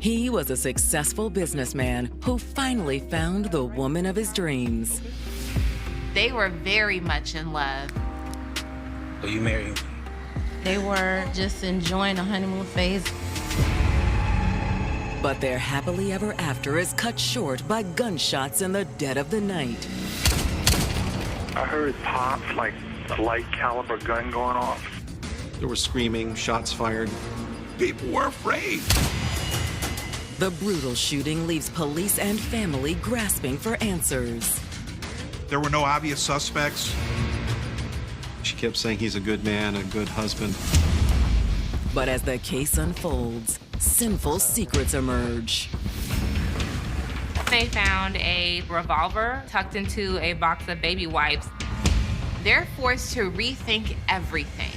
He was a successful businessman who finally found the woman of his dreams. They were very much in love. Will you marry me? They were just enjoying the honeymoon phase. But their happily ever after is cut short by gunshots in the dead of the night. I heard pops like a light caliber gun going off. There was screaming, shots fired. People were afraid. The brutal shooting leaves police and family grasping for answers. There were no obvious suspects. She kept saying he's a good man, a good husband. But as the case unfolds, sinful secrets emerge. They found a revolver tucked into a box of baby wipes. They're forced to rethink everything.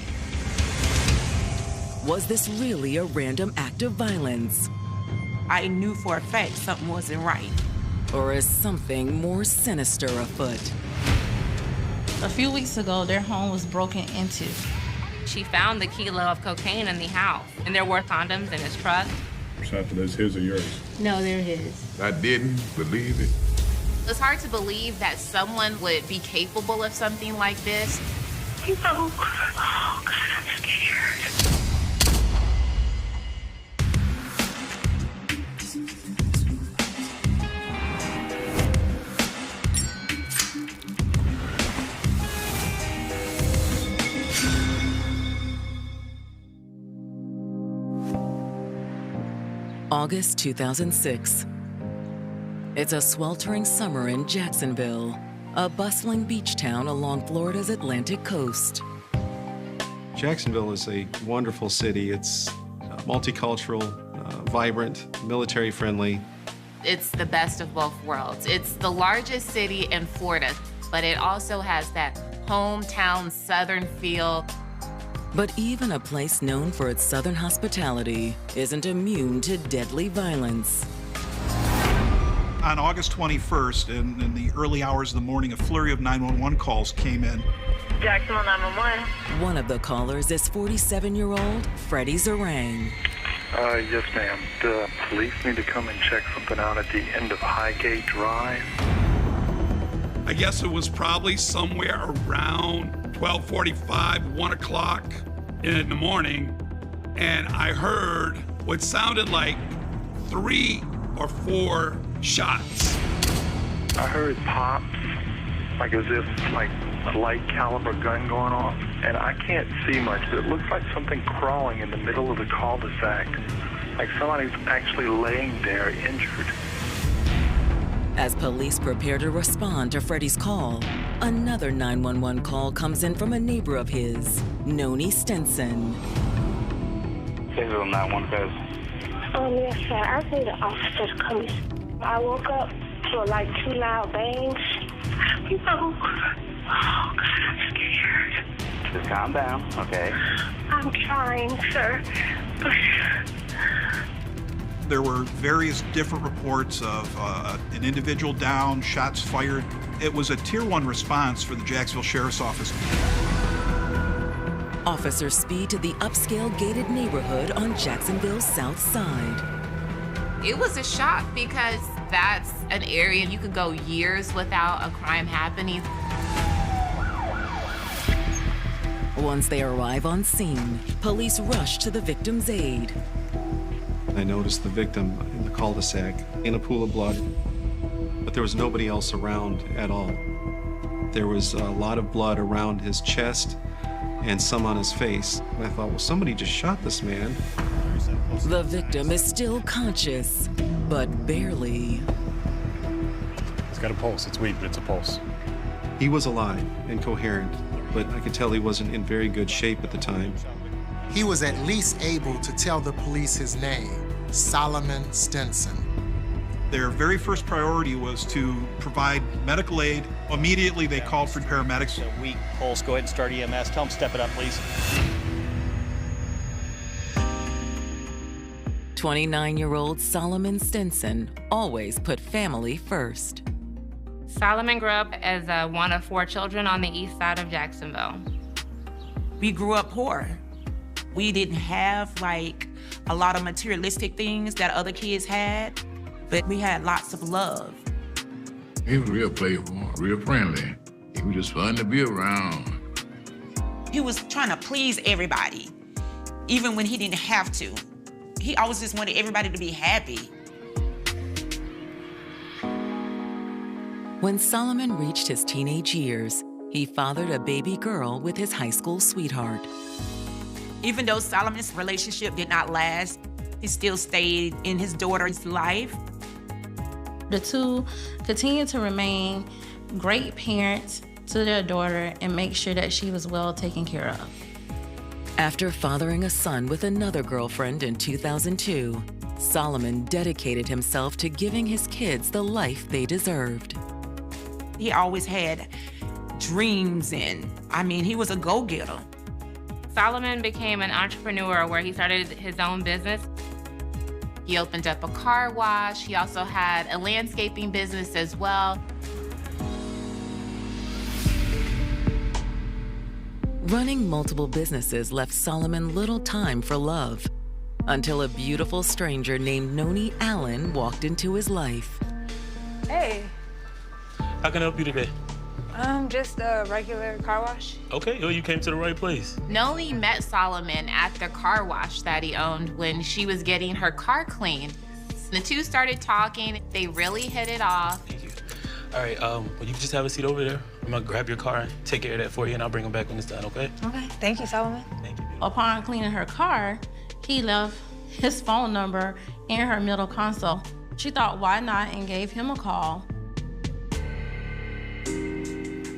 Was this really a random act of violence? I knew for a fact something wasn't right. Or is something more sinister afoot? A few weeks ago, their home was broken into. She found the kilo of cocaine in the house, and there were condoms in his truck. Sample is his or yours? No, they're his. I didn't believe it. It's hard to believe that someone would be capable of something like this. Oh, God, I'm scared. August 2006. It's a sweltering summer in Jacksonville, a bustling beach town along Florida's Atlantic coast. Jacksonville is a wonderful city. It's multicultural, vibrant, military-friendly. It's the best of both worlds. It's the largest city in Florida, but it also has that hometown southern feel. But even a place known for its southern hospitality isn't immune to deadly violence. On August 21st, in the early hours of the morning, a flurry of 911 calls came in. Jacksonville 911. One of the callers is 47-year-old Freddie Zarang. Yes, ma'am. The police need to come and check something out at the end of Highgate Drive. I guess it was probably somewhere around 12:45, 1 o'clock in the morning, and I heard what sounded like 3 or 4 shots. I heard pops, like as if like a light caliber gun going off, and I can't see much. It looks like something crawling in the middle of the cul-de-sac, like somebody's actually laying there injured. As police prepare to respond to Freddie's call, another 911 call comes in from a neighbor of his, Noni Stinson. Jacksonville 911. Yes, sir. I need an officer to come in. I woke up to like 2 loud bangs. Oh, God, I'm scared. Just calm down, okay? I'm trying, sir. There were various different reports of an individual down, shots fired. It was a Tier 1 response for the Jacksonville Sheriff's Office. Officers speed to the upscale gated neighborhood on Jacksonville's south side. It was a shock because that's an area you could go years without a crime happening. Once they arrive on scene, police rush to the victim's aid. I noticed the victim in the cul-de-sac in a pool of blood, but there was nobody else around at all. There was a lot of blood around his chest and some on his face. And I thought, well, somebody just shot this man. The victim is still conscious, but barely. It's got a pulse. It's weak, but it's a pulse. He was alive and coherent, but I could tell he wasn't in very good shape at the time. He was at least able to tell the police his name, Solomon Stinson. Their very first priority was to provide medical aid. Immediately, they called for paramedics. A weak pulse. Go ahead and start EMS. Tell them to step it up, please. 29-year-old Solomon Stinson always put family first. Solomon grew up as one of 4 children on the east side of Jacksonville. We grew up poor. We didn't have like a lot of materialistic things that other kids had, but we had lots of love. He was real playful, real friendly. He was just fun to be around. He was trying to please everybody, even when he didn't have to. He always just wanted everybody to be happy. When Solomon reached his teenage years, he fathered a baby girl with his high school sweetheart. Even though Solomon's relationship did not last, he still stayed in his daughter's life. The two continued to remain great parents to their daughter and make sure that she was well taken care of. After fathering a son with another girlfriend in 2002, Solomon dedicated himself to giving his kids the life they deserved. He always had dreams, and he was a go-getter. Solomon became an entrepreneur where he started his own business. He opened up a car wash. He also had a landscaping business as well. Running multiple businesses left Solomon little time for love, until a beautiful stranger named Noni Allen walked into his life. Hey. How can I help you today? Just a regular car wash. Okay, well, you came to the right place. Noni met Solomon at the car wash that he owned when she was getting her car cleaned. The two started talking. They really hit it off. Thank you. All right, well, you can just have a seat over there. I'm gonna grab your car and take care of that for you, and I'll bring them back when it's done, okay? Okay, thank you, Solomon. Thank you. Upon cleaning her car, he left his phone number in her middle console. She thought, why not, and gave him a call.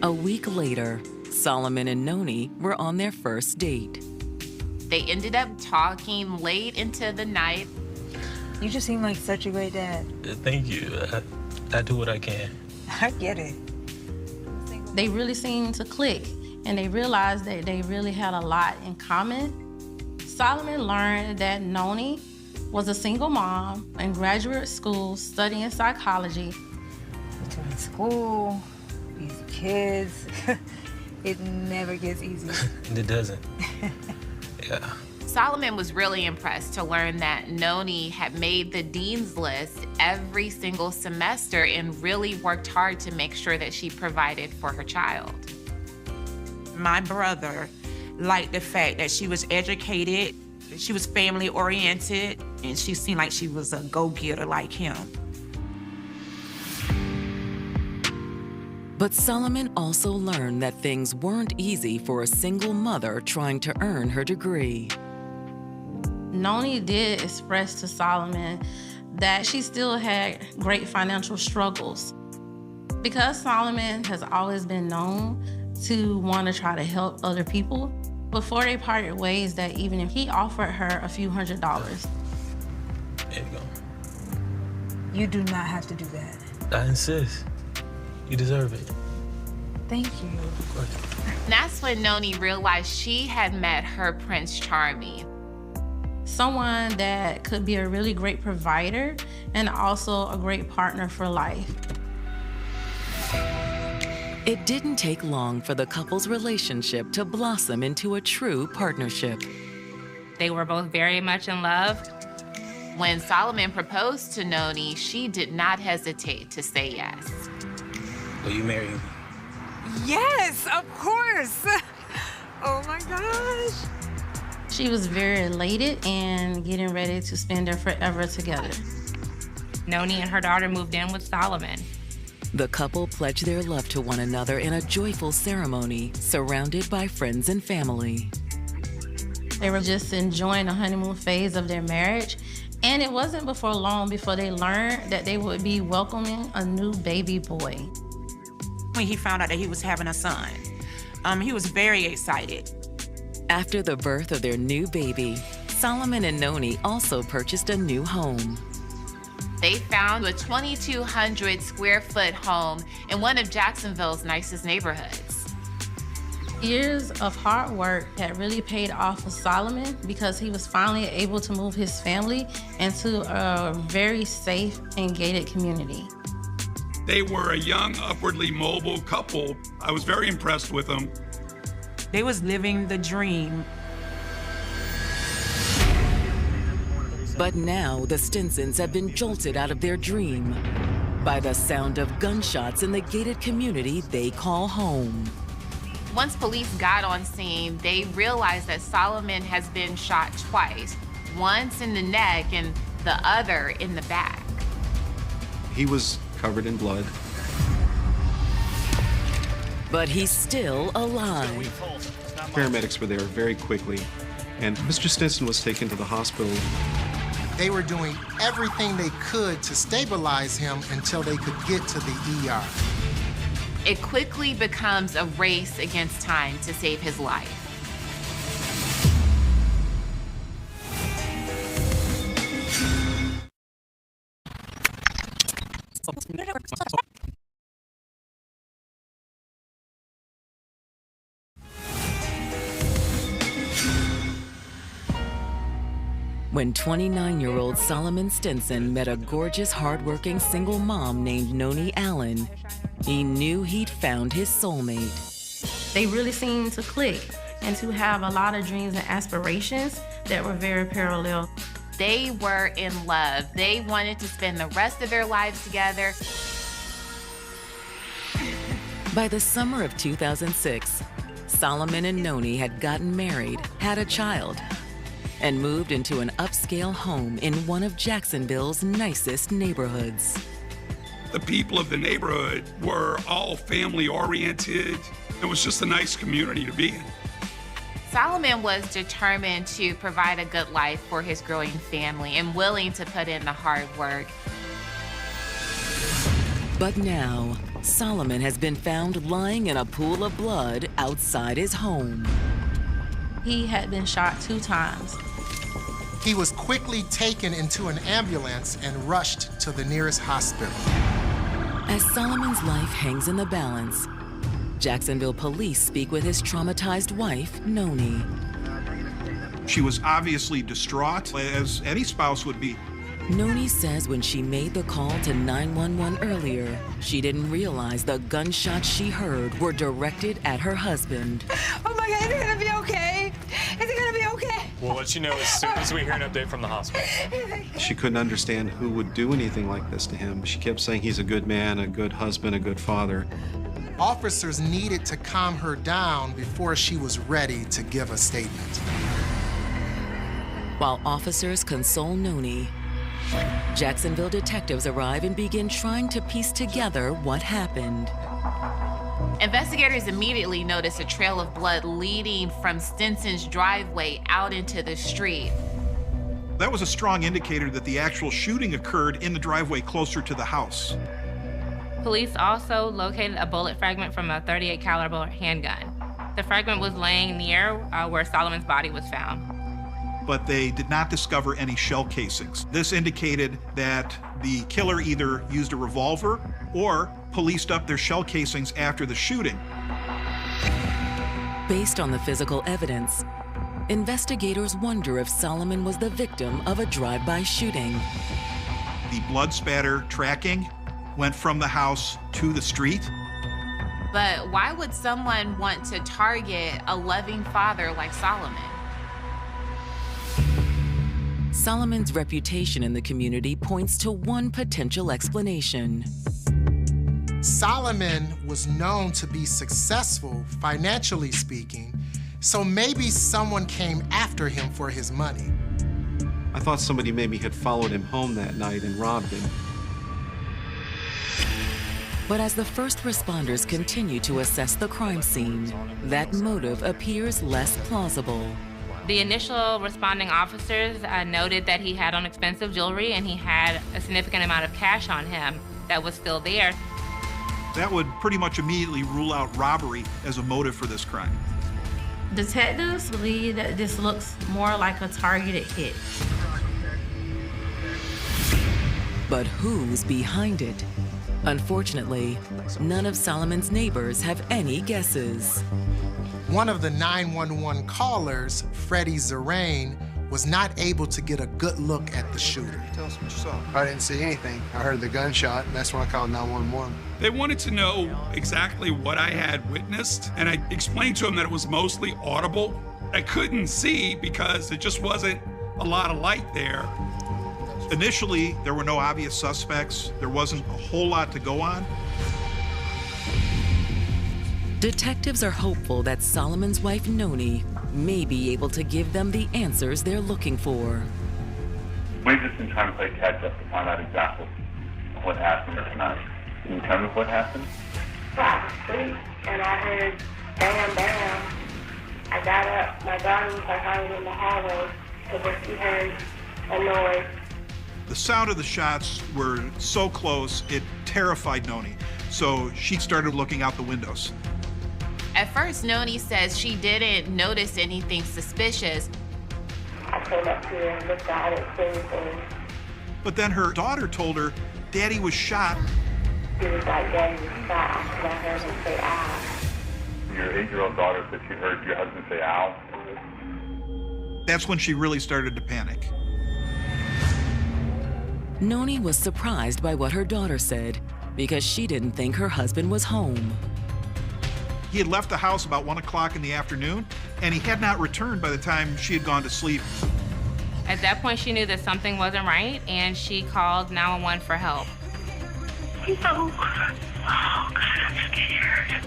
A week later, Solomon and Noni were on their first date. They ended up talking late into the night. You just seem like such a great dad. Thank you. I do what I can. I get it. They really seemed to click, and they realized that they really had a lot in common. Solomon learned that Noni was a single mom in graduate school studying psychology. Between school, these kids, it never gets easy. It doesn't. Yeah. Solomon was really impressed to learn that Noni had made the dean's list every single semester and really worked hard to make sure that she provided for her child. My brother liked the fact that she was educated, she was family-oriented, and she seemed like she was a go-getter like him. But Solomon also learned that things weren't easy for a single mother trying to earn her degree. Noni did express to Solomon that she still had great financial struggles. Because Solomon has always been known to want to try to help other people, before they parted ways, that even if he offered her a few $100s. There you go. You do not have to do that. I insist. You deserve it. Thank you. Of course. That's when Noni realized she had met her Prince Charming. Someone that could be a really great provider and also a great partner for life. It didn't take long for the couple's relationship to blossom into a true partnership. They were both very much in love. When Solomon proposed to Noni, she did not hesitate to say yes. Will you marry me? Yes, of course. Oh my gosh. She was very elated and getting ready to spend their forever together. Noni and her daughter moved in with Solomon. The couple pledged their love to one another in a joyful ceremony, surrounded by friends and family. They were just enjoying the honeymoon phase of their marriage, and it wasn't before long before they learned that they would be welcoming a new baby boy. When he found out that he was having a son, he was very excited. After the birth of their new baby, Solomon and Noni also purchased a new home. They found a 2,200 square foot home in one of Jacksonville's nicest neighborhoods. Years of hard work had really paid off for Solomon because he was finally able to move his family into a very safe and gated community. They were a young, upwardly mobile couple. I was very impressed with them. They was living the dream. But now the Stinsons have been jolted out of their dream by the sound of gunshots in the gated community they call home. Once police got on scene, they realized that Solomon has been shot twice, once in the neck and the other in the back. He was covered in blood. But he's still alive. Paramedics were there very quickly, and Mr. Stinson was taken to the hospital. They were doing everything they could to stabilize him until they could get to the ER. It quickly becomes a race against time to save his life. When 29-year-old Solomon Stinson met a gorgeous, hardworking single mom named Noni Allen, he knew he'd found his soulmate. They really seemed to click and to have a lot of dreams and aspirations that were very parallel. They were in love. They wanted to spend the rest of their lives together. By the summer of 2006, Solomon and Noni had gotten married, had a child, and moved into an upscale home in one of Jacksonville's nicest neighborhoods. The people of the neighborhood were all family-oriented. It was just a nice community to be in. Solomon was determined to provide a good life for his growing family and willing to put in the hard work. But now, Solomon has been found lying in a pool of blood outside his home. He had been shot 2 times. He was quickly taken into an ambulance and rushed to the nearest hospital. As Solomon's life hangs in the balance, Jacksonville police speak with his traumatized wife, Noni. She was obviously distraught, as any spouse would be. Noni says when she made the call to 911 earlier, she didn't realize the gunshots she heard were directed at her husband. Oh my God, is he gonna be okay? Is he gonna be okay? We'll let you know as soon as we hear an update from the hospital. She couldn't understand who would do anything like this to him. She kept saying he's a good man, a good husband, a good father. Officers needed to calm her down before she was ready to give a statement. While officers console Noni, Jacksonville detectives arrive and begin trying to piece together what happened. Investigators immediately notice a trail of blood leading from Stinson's driveway out into the street. That was a strong indicator that the actual shooting occurred in the driveway closer to the house. Police also located a bullet fragment from a .38 caliber handgun. The fragment was laying near where Solomon's body was found. But they did not discover any shell casings. This indicated that the killer either used a revolver or policed up their shell casings after the shooting. Based on the physical evidence, investigators wonder if Solomon was the victim of a drive-by shooting. The blood spatter tracking went from the house to the street. But why would someone want to target a loving father like Solomon? Solomon's reputation in the community points to one potential explanation. Solomon was known to be successful, financially speaking, so maybe someone came after him for his money. I thought somebody maybe had followed him home that night and robbed him. But as the first responders continue to assess the crime scene, that motive appears less plausible. The initial responding officers noted that he had on expensive jewelry and he had a significant amount of cash on him that was still there. That would pretty much immediately rule out robbery as a motive for this crime. Detectives believe that this looks more like a targeted hit. But who's behind it? Unfortunately, none of Solomon's neighbors have any guesses. One of the 911 callers, Freddie Zerain, was not able to get a good look at the shooter. Tell us what you saw. I didn't see anything. I heard the gunshot, and that's when I called 911. They wanted to know exactly what I had witnessed, and I explained to them that it was mostly audible. I couldn't see because it just wasn't a lot of light there. Initially, there were no obvious suspects. There wasn't a whole lot to go on. Detectives are hopeful that Solomon's wife, Noni, may be able to give them the answers they're looking for. We've just been trying to play catch up to find out exactly what happened tonight. Can you tell me what happened? I was asleep and I heard bam, bam. I got up. My daughter was like hiding in the hallway because she heard a noise. The sound of the shots were so close, it terrified Noni. So she started looking out the windows. At first, Noni says she didn't notice anything suspicious. I came up here and looked out and see anything. But then her daughter told her Daddy was shot. She was like, Daddy was shot, and I heard him say, ow. Your 8-year-old daughter said she heard your husband say, ow. That's when she really started to panic. Noni was surprised by what her daughter said because she didn't think her husband was home. He had left the house about 1 o'clock in the afternoon, and he had not returned by the time she had gone to sleep. At that point, she knew that something wasn't right, and she called 911 for help. No. Oh, God, I'm scared.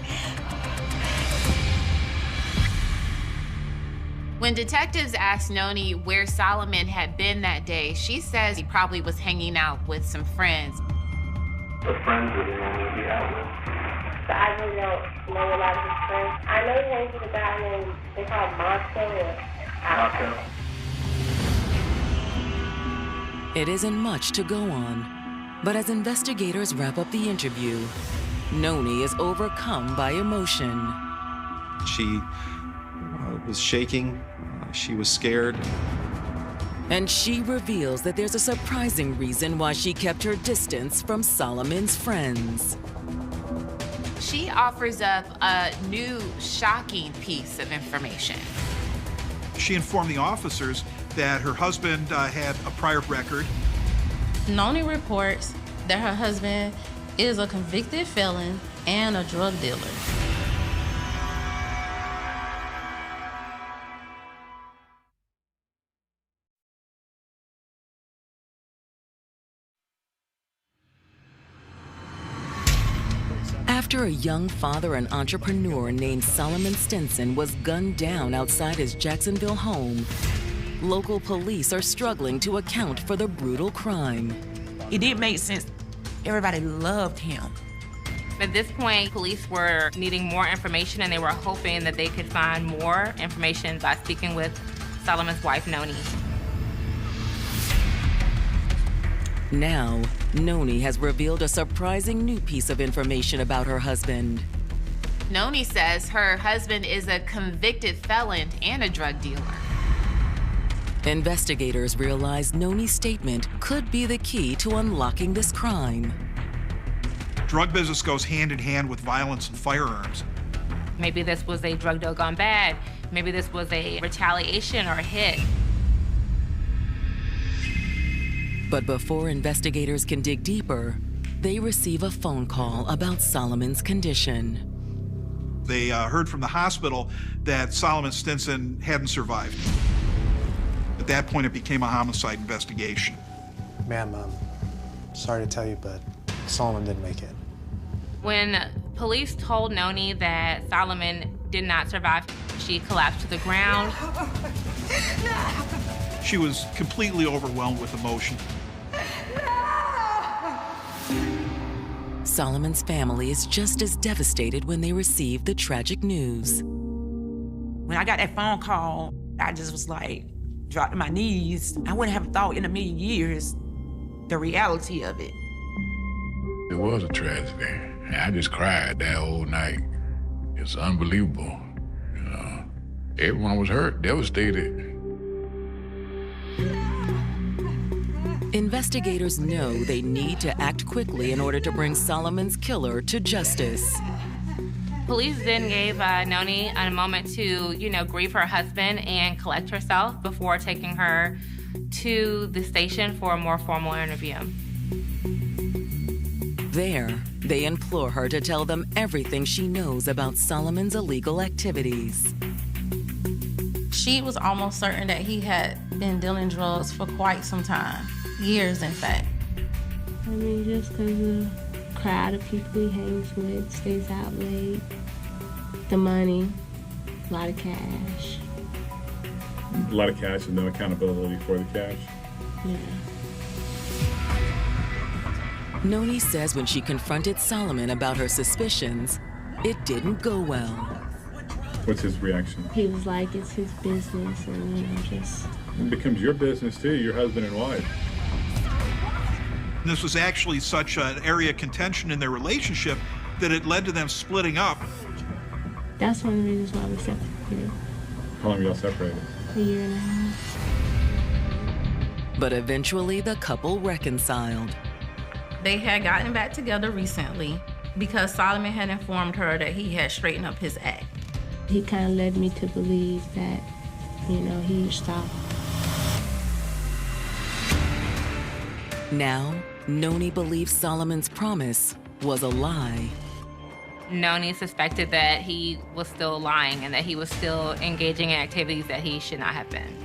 When detectives asked Noni where Solomon had been that day, she says he probably was hanging out with some friends. What friends would he normally be out with? So I really don't know a lot of his friends. I know he hangs with a guy named, they call him Montel. It isn't much to go on, but as investigators wrap up the interview, Noni is overcome by emotion. She was shaking. She was scared. And she reveals that there's a surprising reason why she kept her distance from Solomon's friends. She offers up a new, shocking piece of information. She informed the officers that her husband had a prior record. Noni reports that her husband is a convicted felon and a drug dealer. After a young father and entrepreneur named Solomon Stinson was gunned down outside his Jacksonville home, local police are struggling to account for the brutal crime. It didn't make sense. Everybody loved him. At this point, police were needing more information, and they were hoping that they could find more information by speaking with Solomon's wife, Noni. Now, Noni has revealed a surprising new piece of information about her husband. Noni says her husband is a convicted felon and a drug dealer. Investigators realize Noni's statement could be the key to unlocking this crime. Drug business goes hand in hand with violence and firearms. Maybe this was a drug deal gone bad. Maybe this was a retaliation or a hit. But before investigators can dig deeper, they receive a phone call about Solomon's condition. They heard from the hospital that Solomon Stinson hadn't survived. At that point, it became a homicide investigation. Ma'am, sorry to tell you, but Solomon didn't make it. When police told Noni that Solomon did not survive, she collapsed to the ground. She was completely overwhelmed with emotion. Solomon's family is just as devastated when they receive the tragic news. When I got that phone call, I just was like, dropped to my knees. I wouldn't have thought in a million years the reality of it. It was a tragedy. I just cried that whole night. It's unbelievable. You know, everyone was hurt, devastated. Investigators know they need to act quickly in order to bring Solomon's killer to justice. Police then gave Noni a moment to, grieve her husband and collect herself before taking her to the station for a more formal interview. There, they implore her to tell them everything she knows about Solomon's illegal activities. She was almost certain that he had been dealing drugs for quite some time. Years, in fact. I mean, just because of the crowd of people he hangs with, stays out late, the money, a lot of cash. A lot of cash and no accountability for the cash. Yeah. Noni says when she confronted Solomon about her suspicions, it didn't go well. What's his reaction? He was like, it's his business, and, you know, just... It becomes your business too, your husband and wife. This was actually such an area of contention in their relationship that it led to them splitting up. That's one of the reasons why we separated. How long were y'all separated? A year and a half. But eventually the couple reconciled. They had gotten back together recently because Solomon had informed her that he had straightened up his act. He kind of led me to believe that, you know, he stopped. Now, Noni believes Solomon's promise was a lie. Noni suspected that he was still lying and that he was still engaging in activities that he should not have been.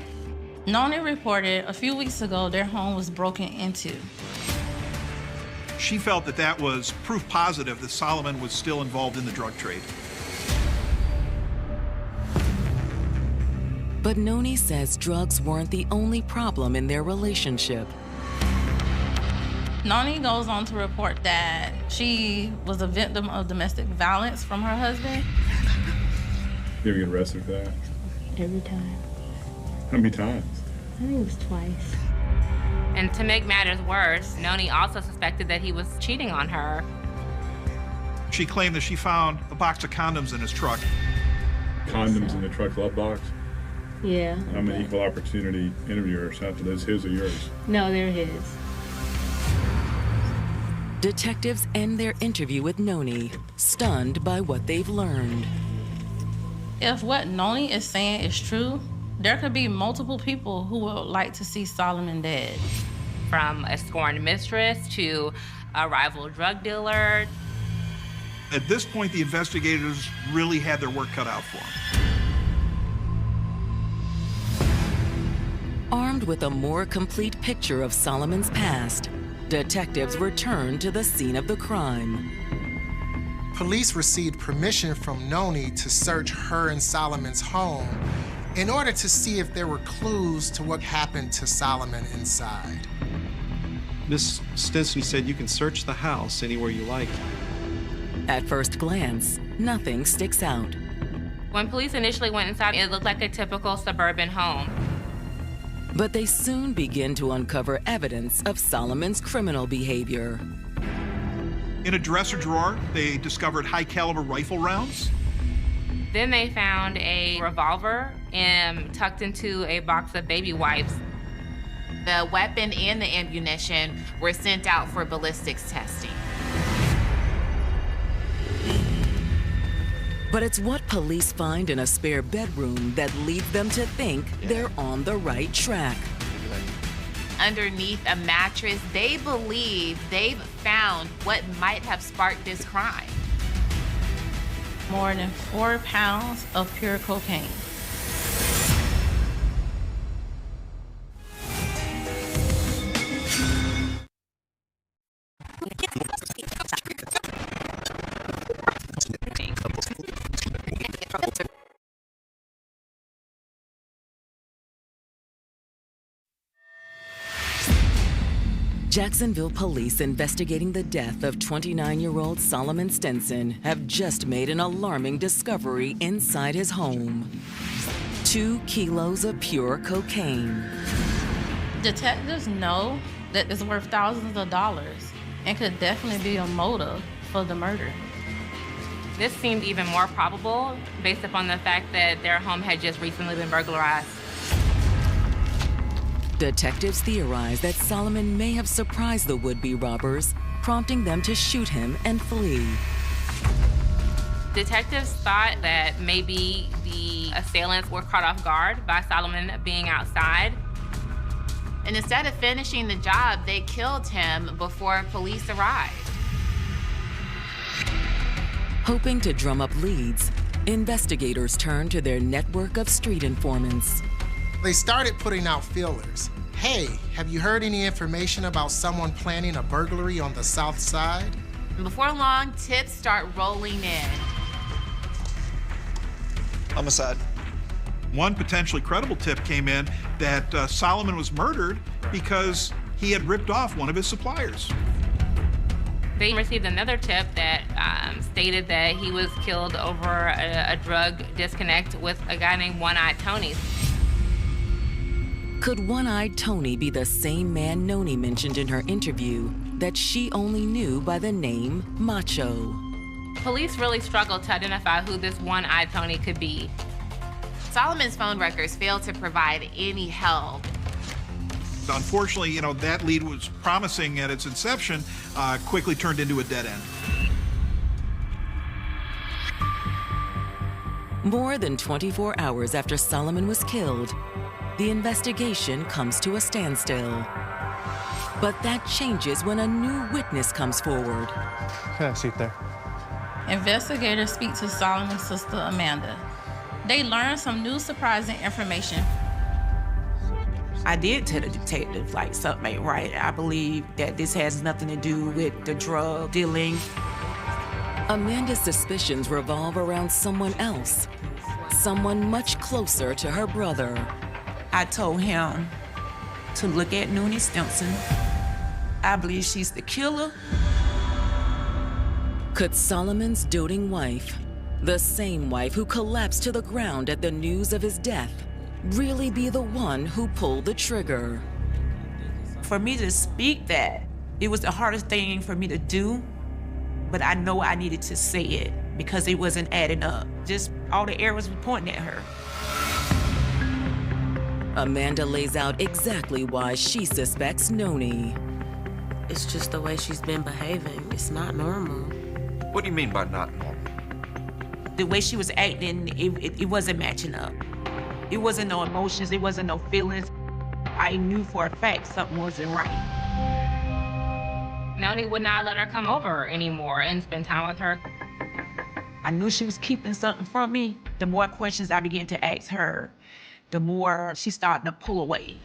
Noni reported a few weeks ago their home was broken into. She felt that that was proof positive that Solomon was still involved in the drug trade. But Noni says drugs weren't the only problem in their relationship. Noni goes on to report that she was a victim of domestic violence from her husband. You ever get arrested for that? Every time. How many times? I think it was twice. And to make matters worse, Noni also suspected that he was cheating on her. She claimed that she found a box of condoms in his truck. Condoms in the truck glove box? Yeah. I'm an equal opportunity interviewer or something. Those his or yours? No, they're his. Detectives end their interview with Noni, stunned by what they've learned. If what Noni is saying is true, there could be multiple people who would like to see Solomon dead. From a scorned mistress to a rival drug dealer. At this point, the investigators really had their work cut out for them. Armed with a more complete picture of Solomon's past, detectives returned to the scene of the crime. Police received permission from Noni to search her and Solomon's home in order to see if there were clues to what happened to Solomon inside. Miss Stinson said you can search the house anywhere you like. At first glance, nothing sticks out. When police initially went inside, it looked like a typical suburban home. But they soon begin to uncover evidence of Solomon's criminal behavior. In a dresser drawer, they discovered high-caliber rifle rounds. Then they found a revolver tucked into a box of baby wipes. The weapon and the ammunition were sent out for ballistics testing. But it's what police find in a spare bedroom that leads them to think they're on the right track. Underneath a mattress, they believe they've found what might have sparked this crime. More than 4 pounds of pure cocaine. Jacksonville police investigating the death of 29-year-old Solomon Stinson have just made an alarming discovery inside his home. 2 kilos of pure cocaine. Detectives know that it's worth thousands of dollars and could definitely be a motive for the murder. This seemed even more probable based upon the fact that their home had just recently been burglarized. Detectives theorize that Solomon may have surprised the would-be robbers, prompting them to shoot him and flee. Detectives thought that maybe the assailants were caught off guard by Solomon being outside. And instead of finishing the job, they killed him before police arrived. Hoping to drum up leads, investigators turn to their network of street informants. They started putting out feelers. Hey, have you heard any information about someone planning a burglary on the south side? Before long, tips start rolling in. Homicide. One potentially credible tip came in that Solomon was murdered because he had ripped off one of his suppliers. They received another tip that stated that he was killed over a drug disconnect with a guy named One-Eyed Tony. Could One-Eyed Tony be the same man Noni mentioned in her interview that she only knew by the name Macho? Police really struggled to identify who this One-Eyed Tony could be. Solomon's phone records failed to provide any help. Unfortunately, that lead was promising at its inception, quickly turned into a dead end. More than 24 hours after Solomon was killed, the investigation comes to a standstill. But that changes when a new witness comes forward. Have a seat there. Investigators speak to Solomon's sister, Amanda. They learn some new surprising information. I did tell the detective, something ain't right. I believe that this has nothing to do with the drug dealing. Amanda's suspicions revolve around someone else, someone much closer to her brother. I told him to look at Noonie Stimson. I believe she's the killer. Could Solomon's doting wife, the same wife who collapsed to the ground at the news of his death, really be the one who pulled the trigger? For me to speak that, it was the hardest thing for me to do, but I know I needed to say it because it wasn't adding up. Just all the arrows were pointing at her. Amanda lays out exactly why she suspects Noni. It's just the way she's been behaving. It's not normal. What do you mean by not normal? The way she was acting, it wasn't matching up. It wasn't no emotions, it wasn't no feelings. I knew for a fact something wasn't right. Noni would not let her come over anymore and spend time with her. I knew she was keeping something from me. The more questions I began to ask her, the more she started to pull away.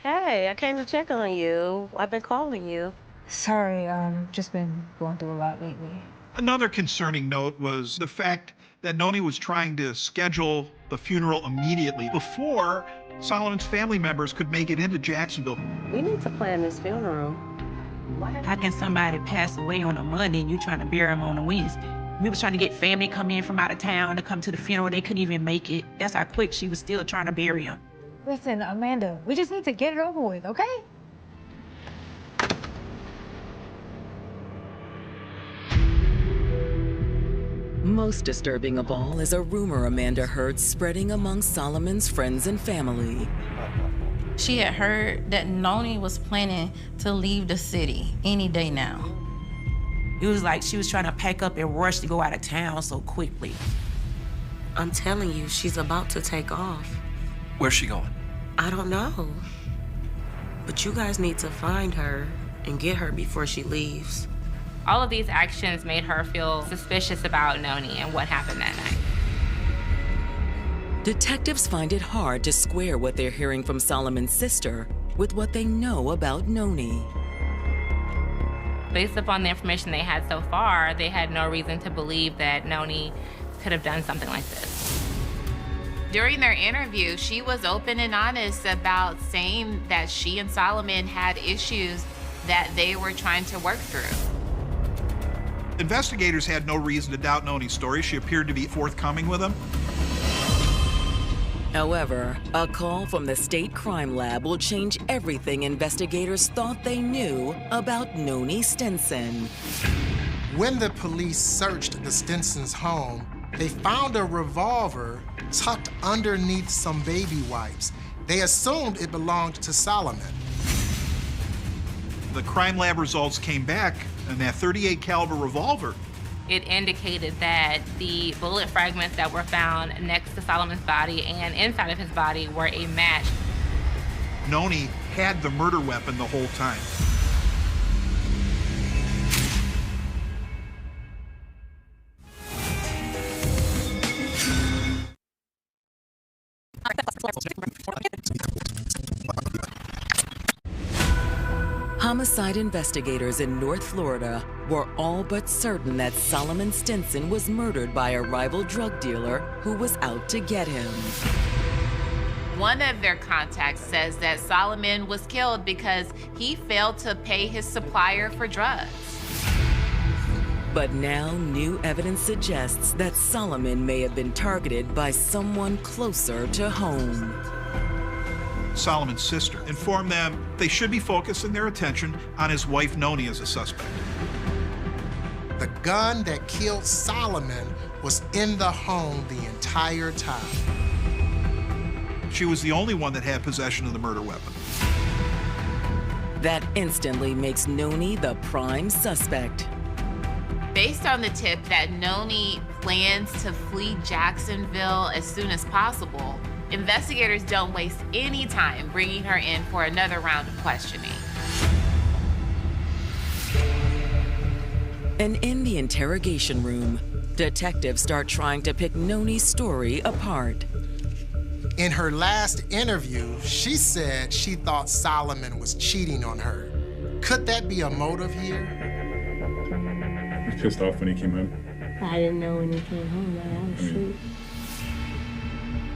Hey, I came to check on you. I've been calling you. Sorry, just been going through a lot lately. Another concerning note was the fact that Noni was trying to schedule the funeral immediately before Solomon's family members could make it into Jacksonville. We need to plan this funeral. How can somebody pass away on a Monday and you trying to bury him on a Wednesday? We was trying to get family come in from out of town to come to the funeral. They couldn't even make it. That's how quick she was still trying to bury him. Listen, Amanda, we just need to get it over with, okay? Most disturbing of all is a rumor Amanda heard spreading among Solomon's friends and family. She had heard that Noni was planning to leave the city any day now. It was like she was trying to pack up and rush to go out of town so quickly. I'm telling you, she's about to take off. Where's she going? I don't know. But you guys need to find her and get her before she leaves. All of these actions made her feel suspicious about Noni and what happened that night. Detectives find it hard to square what they're hearing from Solomon's sister with what they know about Noni. Based upon the information they had so far, they had no reason to believe that Noni could have done something like this. During their interview, she was open and honest about saying that she and Solomon had issues that they were trying to work through. Investigators had no reason to doubt Noni's story. She appeared to be forthcoming with them. However, a call from the state crime lab will change everything investigators thought they knew about Noni Stinson. When the police searched the Stinsons' home, they found a revolver tucked underneath some baby wipes. They assumed it belonged to Solomon. The crime lab results came back, and that .38 caliber revolver. It indicated that the bullet fragments that were found next to Solomon's body and inside of his body were a match. Noni had the murder weapon the whole time. Homicide investigators in North Florida were all but certain that Solomon Stinson was murdered by a rival drug dealer who was out to get him. One of their contacts says that Solomon was killed because he failed to pay his supplier for drugs. But now new evidence suggests that Solomon may have been targeted by someone closer to home. Solomon's sister informed them they should be focusing their attention on his wife Noni as a suspect. The gun that killed Solomon was in the home the entire time. She was the only one that had possession of the murder weapon. That instantly makes Noni the prime suspect. Based on the tip that Noni plans to flee Jacksonville as soon as possible, investigators don't waste any time bringing her in for another round of questioning. And in the interrogation room, detectives start trying to pick Noni's story apart. In her last interview, she said she thought Solomon was cheating on her. Could that be a motive here? He was pissed off when he came home. I didn't know when he came home. I was asleep.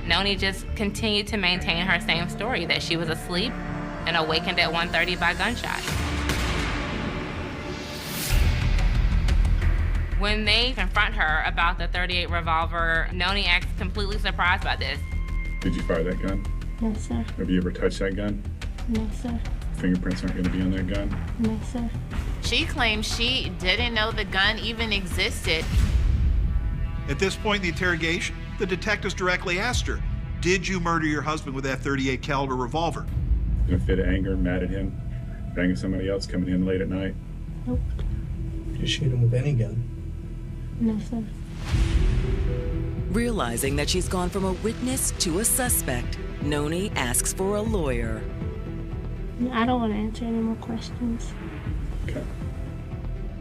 Noni just continued to maintain her same story, that she was asleep and awakened at 1:30 by gunshot. When they confront her about the .38 revolver, Noni acts completely surprised by this. Did you fire that gun? No, sir. Have you ever touched that gun? No, sir. Fingerprints aren't going to be on that gun? No, sir. She claims she didn't know the gun even existed. At this point in the interrogation, the detectives directly asked her, "Did you murder your husband with that .38 caliber revolver?" In a fit of anger, mad at him, banging somebody else coming in late at night? Nope. You shoot him with any gun? No, sir. Realizing that she's gone from a witness to a suspect, Noni asks for a lawyer. I don't want to answer any more questions. Okay.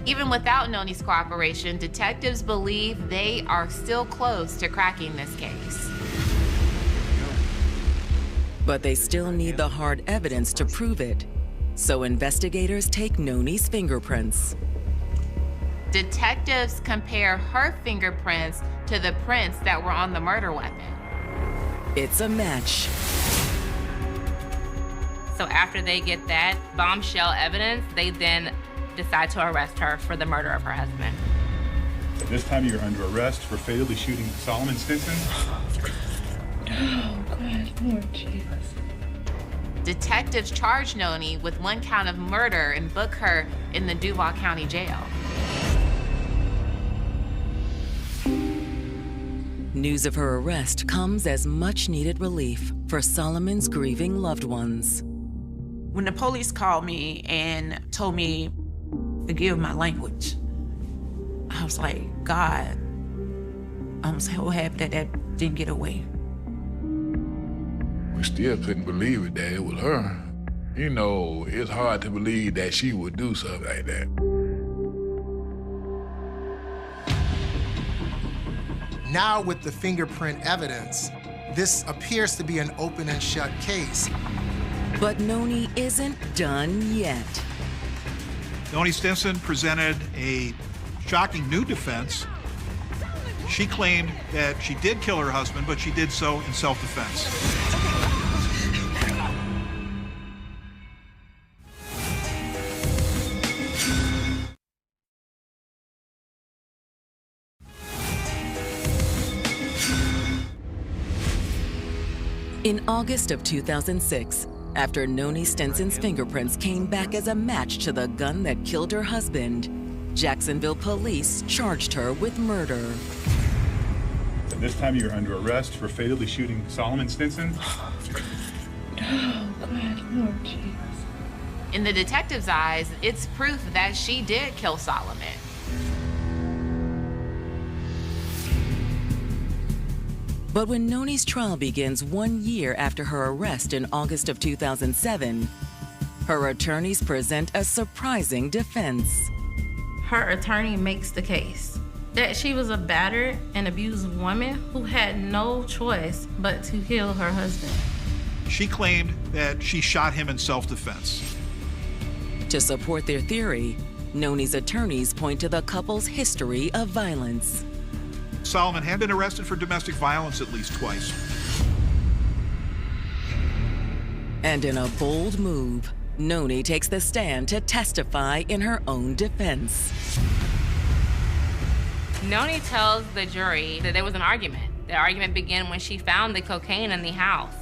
Even without Noni's cooperation, detectives believe they are still close to cracking this case. But they still need the hard evidence to prove it. So investigators take Noni's fingerprints. Detectives compare her fingerprints to the prints that were on the murder weapon. It's a match. So after they get that bombshell evidence, they then decide to arrest her for the murder of her husband. At this time, you're under arrest for fatally shooting Solomon Stinson. Oh, God, Lord Jesus. Detectives charge Noni with 1 count of murder and book her in the Duval County Jail. News of her arrest comes as much-needed relief for Solomon's grieving loved ones. When the police called me and told me, forgive my language, I was like, God, I'm so happy that that didn't get away. We still couldn't believe it that it was her. You know, it's hard to believe that she would do something like that. Now with the fingerprint evidence, this appears to be an open and shut case. But Noni isn't done yet. Noni Stinson presented a shocking new defense. She claimed that she did kill her husband, but she did so in self-defense. In August of 2006, after Noni Stinson's fingerprints came back as a match to the gun that killed her husband, Jacksonville police charged her with murder. At this time, you're under arrest for fatally shooting Solomon Stinson. Oh, God, Lord Jesus. In the detective's eyes, it's proof that she did kill Solomon. But when Noni's trial begins 1 year after her arrest in August of 2007, her attorneys present a surprising defense. Her attorney makes the case that she was a battered and abused woman who had no choice but to kill her husband. She claimed that she shot him in self-defense. To support their theory, Noni's attorneys point to the couple's history of violence. Solomon had been arrested for domestic violence at least twice. And in a bold move, Noni takes the stand to testify in her own defense. Noni tells the jury that there was an argument. The argument began when she found the cocaine in the house.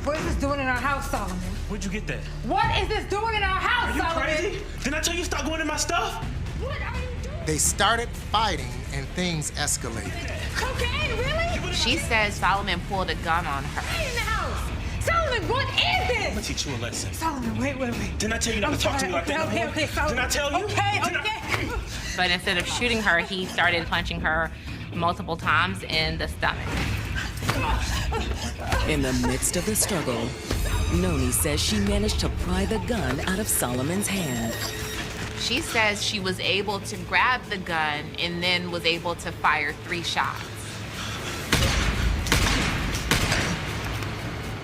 What is this doing in our house, Solomon? Where'd you get that? What is this doing in our house, Are you Solomon? crazy? Didn't I tell you stop going in my stuff? What are you doing? They started fighting and things escalated. Cocaine, really? She says Solomon pulled a gun on her. In the house. Solomon, what is this? I'm gonna teach you a lesson. Solomon, wait. Didn't I tell you not to talk to me like that? Okay, Solomon. Didn't I tell you? Okay. But instead of shooting her, he started punching her multiple times in the stomach. In the midst of the struggle, Noni says she managed to pry the gun out of Solomon's hand. She says she was able to grab the gun and then was able to fire 3 shots.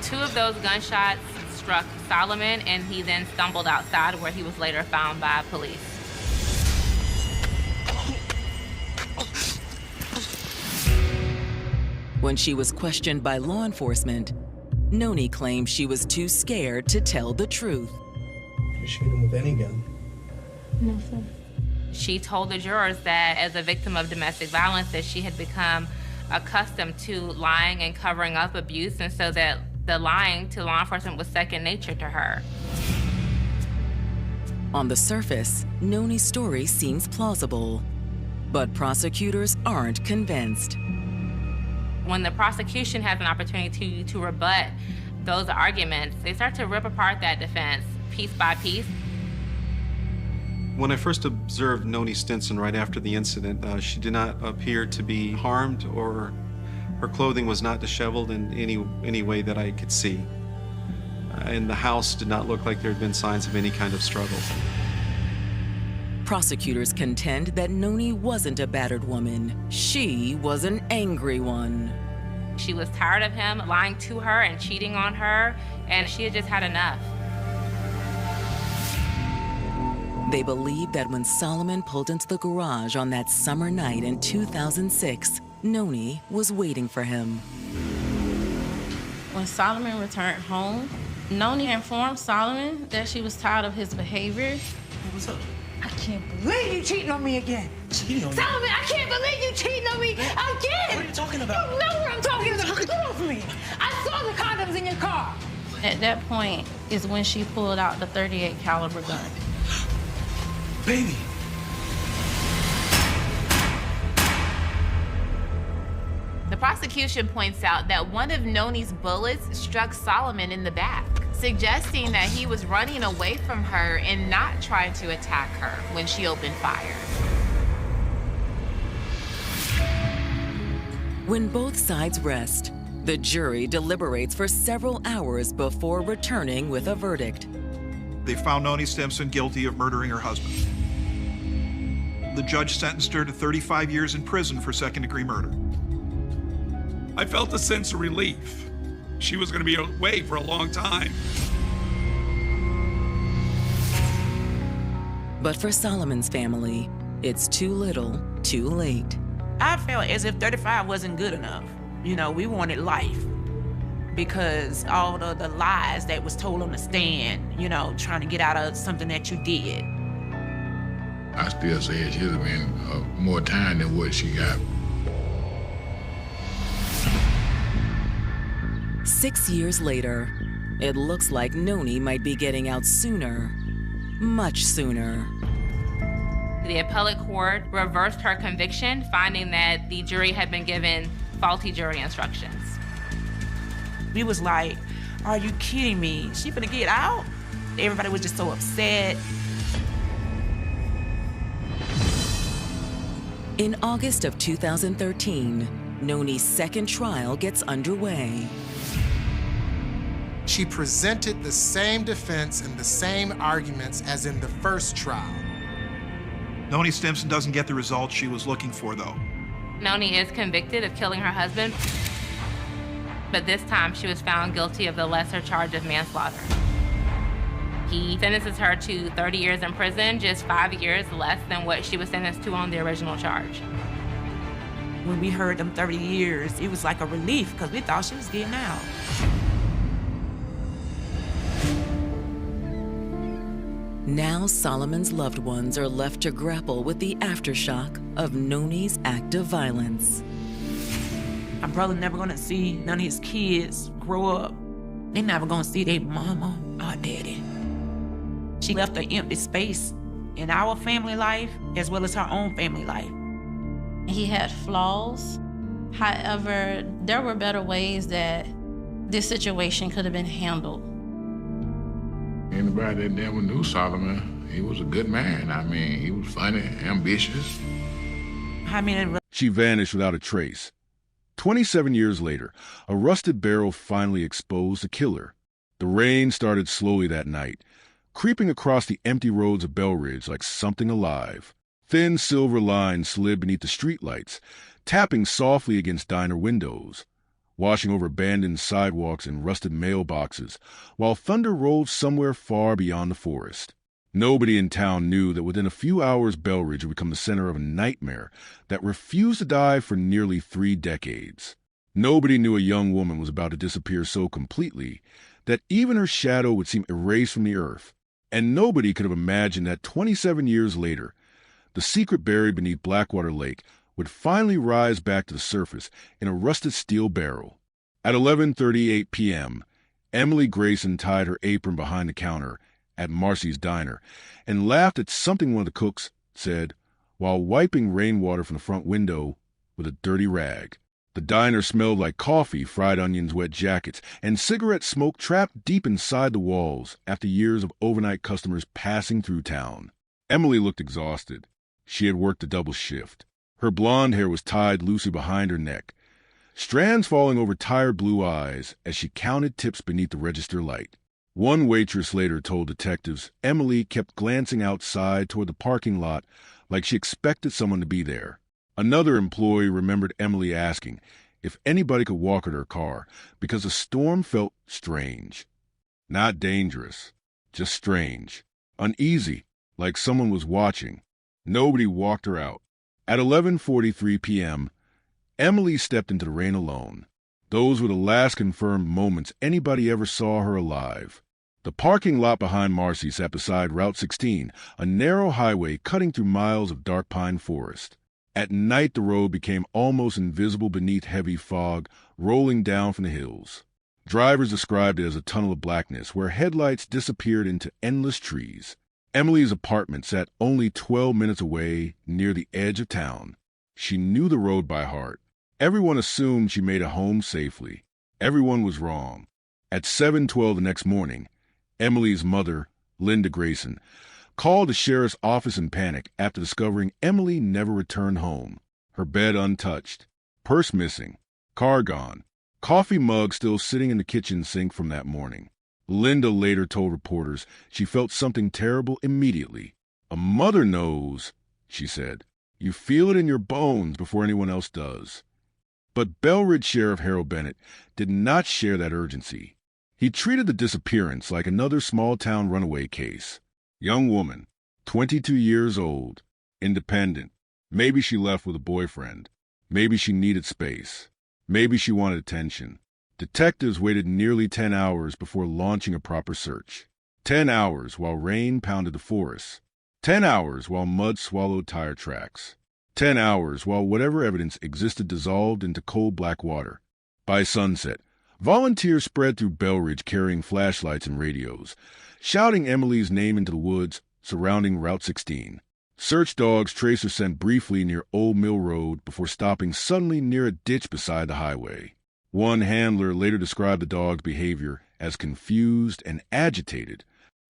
2 of those gunshots struck Solomon, and he then stumbled outside, where he was later found by police. When she was questioned by law enforcement, Noni claimed she was too scared to tell the truth. You shoot him with any gun? No, sir. She told the jurors that as a victim of domestic violence, that she had become accustomed to lying and covering up abuse, and so that the lying to law enforcement was second nature to her. On the surface, Noni's story seems plausible, but prosecutors aren't convinced. When the prosecution has an opportunity to rebut those arguments, they start to rip apart that defense piece by piece. When I first observed Noni Stinson right after the incident, she did not appear to be harmed, or her clothing was not disheveled in any way that I could see. And the house did not look like there had been signs of any kind of struggle. Prosecutors contend that Noni wasn't a battered woman. She was an angry one. She was tired of him lying to her and cheating on her, and she had just had enough. They believe that when Solomon pulled into the garage on that summer night in 2006, Noni was waiting for him. When Solomon returned home, Noni informed Solomon that she was tired of his behavior. What's up? I can't believe you cheating on me again. Cheating on me? Solomon, I can't believe you cheating on me again. What are you talking about? You know what I'm talking about. Get off me. I saw the condoms in your car. At that point is when she pulled out the .38 caliber gun. Baby. The prosecution points out that one of Noni's bullets struck Solomon in the back, suggesting that he was running away from her and not trying to attack her when she opened fire. When both sides rest, the jury deliberates for several hours before returning with a verdict. They found Noni Stinson guilty of murdering her husband. The judge sentenced her to 35 years in prison for second-degree murder. I felt a sense of relief. She was going to be away for a long time. But for Solomon's family, it's too little, too late. I felt as if 35 wasn't good enough. You know, we wanted life because all the lies that was told on the stand, you know, trying to get out of something that you did. I still say it should have been more time than what she got. 6 years later, it looks like Noni might be getting out sooner, much sooner. The appellate court reversed her conviction, finding that the jury had been given faulty jury instructions. We was like, are you kidding me? She finna get out? Everybody was just so upset. In August of 2013, Noni's second trial gets underway. She presented the same defense and the same arguments as in the first trial. Noni Stinson doesn't get the results she was looking for, though. Noni is convicted of killing her husband, but this time she was found guilty of the lesser charge of manslaughter. He sentences her to 30 years in prison, just 5 years less than what she was sentenced to on the original charge. When we heard them 30 years, it was like a relief because we thought she was getting out. Now Solomon's loved ones are left to grapple with the aftershock of Noni's act of violence. My brother never gonna see none of his kids grow up. They never gonna see their mama or daddy. She left an empty space in our family life as well as her own family life. He had flaws. However, there were better ways that this situation could have been handled. Anybody that never knew Solomon, he was a good man. I mean, he was funny, ambitious. She vanished without a trace. 27 years later, a rusted barrel finally exposed the killer. The rain started slowly that night, creeping across the empty roads of Belridge like something alive. Thin silver lines slid beneath the streetlights, tapping softly against diner windows, washing over abandoned sidewalks and rusted mailboxes, while thunder rolled somewhere far beyond the forest. Nobody in town knew that within a few hours Belridge would become the center of a nightmare that refused to die for nearly 3 decades. Nobody knew a young woman was about to disappear so completely that even her shadow would seem erased from the earth. And nobody could have imagined that 27 years later, the secret buried beneath Blackwater Lake would finally rise back to the surface in a rusted steel barrel. At 11:38 p.m., Emily Grayson tied her apron behind the counter at Marcy's Diner and laughed at something one of the cooks said while wiping rainwater from the front window with a dirty rag. The diner smelled like coffee, fried onions, wet jackets, and cigarette smoke trapped deep inside the walls after years of overnight customers passing through town. Emily looked exhausted. She had worked a double shift. Her blonde hair was tied loosely behind her neck, strands falling over tired blue eyes as she counted tips beneath the register light. One waitress later told detectives Emily kept glancing outside toward the parking lot like she expected someone to be there. Another employee remembered Emily asking if anybody could walk her to her car because the storm felt strange. Not dangerous, just strange. Uneasy, like someone was watching. Nobody walked her out. At 11:43 p.m., Emily stepped into the rain alone. Those were the last confirmed moments anybody ever saw her alive. The parking lot behind Marcy sat beside Route 16, a narrow highway cutting through miles of dark pine forest. At night, the road became almost invisible beneath heavy fog rolling down from the hills. Drivers described it as a tunnel of blackness where headlights disappeared into endless trees. Emily's apartment sat only 12 minutes away near the edge of town. She knew the road by heart. Everyone assumed she made it home safely. Everyone was wrong. At 7:12 the next morning, Emily's mother, Linda Grayson, called the sheriff's office in panic after discovering Emily never returned home. Her bed untouched, purse missing, car gone, coffee mug still sitting in the kitchen sink from that morning. Linda later told reporters she felt something terrible immediately. "A mother knows," she said. "You feel it in your bones before anyone else does." But Belridge Sheriff Harold Bennett did not share that urgency. He treated the disappearance like another small-town runaway case. Young woman, 22 years old, independent. Maybe she left with a boyfriend. Maybe she needed space. Maybe she wanted attention. Detectives waited nearly 10 hours before launching a proper search. 10 hours while rain pounded the forest. 10 hours while mud swallowed tire tracks. 10 hours while whatever evidence existed dissolved into cold black water. By sunset, volunteers spread through Belridge carrying flashlights and radios, shouting Emily's name into the woods surrounding Route 16. Search dogs traced her scent briefly near Old Mill Road before stopping suddenly near a ditch beside the highway. One handler later described the dog's behavior as confused and agitated.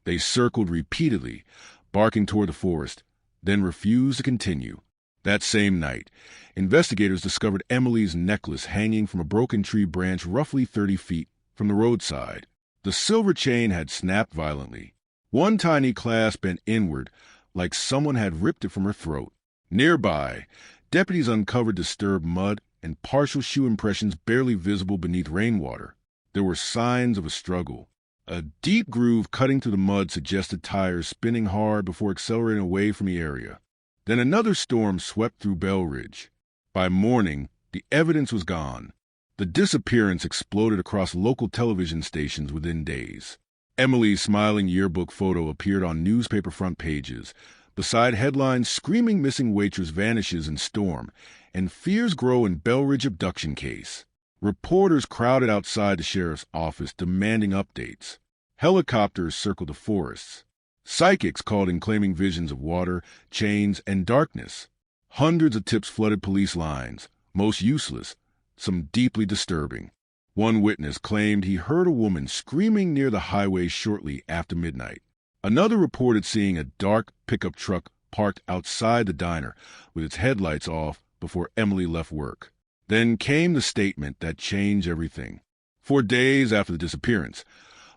They circled repeatedly, barking toward the forest, then refused to continue. That same night, investigators discovered Emily's necklace hanging from a broken tree branch roughly 30 feet from the roadside. The silver chain had snapped violently. One tiny clasp bent inward, like someone had ripped it from her throat. Nearby, deputies uncovered disturbed mud and partial shoe impressions barely visible beneath rainwater. There were signs of a struggle. A deep groove cutting through the mud suggested tires spinning hard before accelerating away from the area. Then another storm swept through Bell Ridge. By morning, the evidence was gone. The disappearance exploded across local television stations within days. Emily's smiling yearbook photo appeared on newspaper front pages, beside headlines screaming missing waitress vanishes in storm, and fears grow in Bell Ridge abduction case. Reporters crowded outside the sheriff's office demanding updates. Helicopters circled the forests. Psychics called in claiming visions of water, chains, and darkness. Hundreds of tips flooded police lines, most useless, some deeply disturbing. One witness claimed he heard a woman screaming near the highway shortly after midnight. Another reported seeing a dark pickup truck parked outside the diner with its headlights off before Emily left work. Then came the statement that changed everything. For days after the disappearance,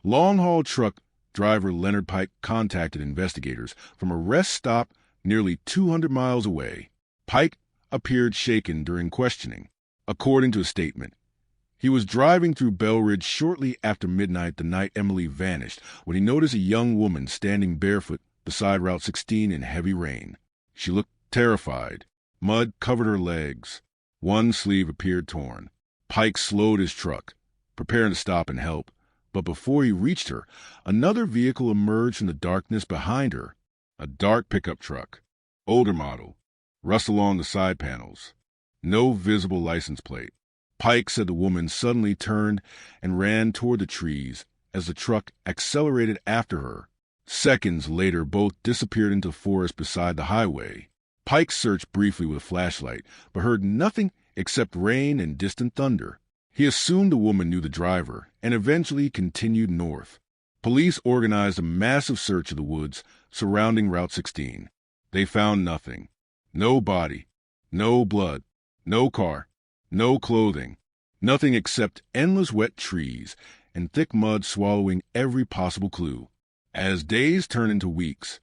long-haul truck driver Leonard Pike contacted investigators from a rest stop nearly 200 miles away. Pike appeared shaken during questioning. According to a statement, he was driving through Bell Ridge shortly after midnight the night Emily vanished when he noticed a young woman standing barefoot beside Route 16 in heavy rain. She looked terrified. Mud covered her legs. One sleeve appeared torn. Pike slowed his truck, preparing to stop and help. But before he reached her, another vehicle emerged from the darkness behind her. A dark pickup truck. Older model. Rust along the side panels. No visible license plate. Pike said the woman suddenly turned and ran toward the trees as the truck accelerated after her. Seconds later, both disappeared into the forest beside the highway. Pike searched briefly with a flashlight, but heard nothing except rain and distant thunder. He assumed the woman knew the driver and eventually continued north. Police organized a massive search of the woods surrounding Route 16. They found nothing. No body, no blood, no car, no clothing, nothing except endless wet trees and thick mud swallowing every possible clue. As days turned into weeks,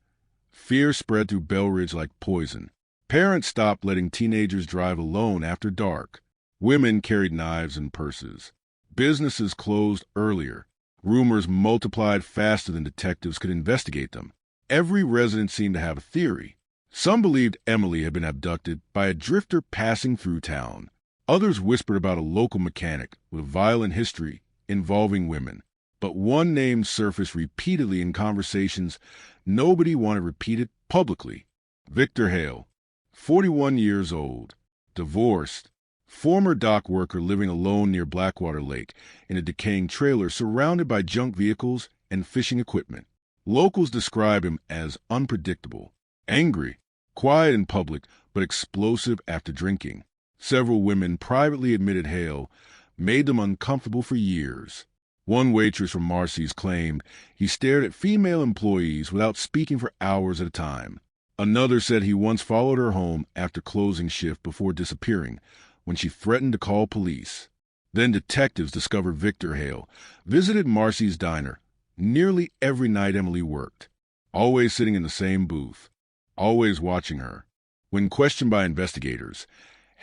fear spread through Bell Ridge like poison. Parents stopped letting teenagers drive alone after dark. Women carried knives and purses. Businesses closed earlier. Rumors multiplied faster than detectives could investigate them. Every resident seemed to have a theory. Some believed Emily had been abducted by a drifter passing through town. Others whispered about a local mechanic with a violent history involving women. But one name surfaced repeatedly in conversations nobody wanted repeated publicly. Victor Hale, 41 years old, divorced, former dock worker living alone near Blackwater Lake in a decaying trailer surrounded by junk vehicles and fishing equipment. Locals describe him as unpredictable, angry, quiet in public, but explosive after drinking. Several women privately admitted Hale made them uncomfortable for years. One waitress from Marcy's claimed he stared at female employees without speaking for hours at a time. Another said he once followed her home after closing shift before disappearing, when she threatened to call police. Then detectives discovered Victor Hale visited Marcy's diner nearly every night Emily worked, always sitting in the same booth, always watching her. When questioned by investigators,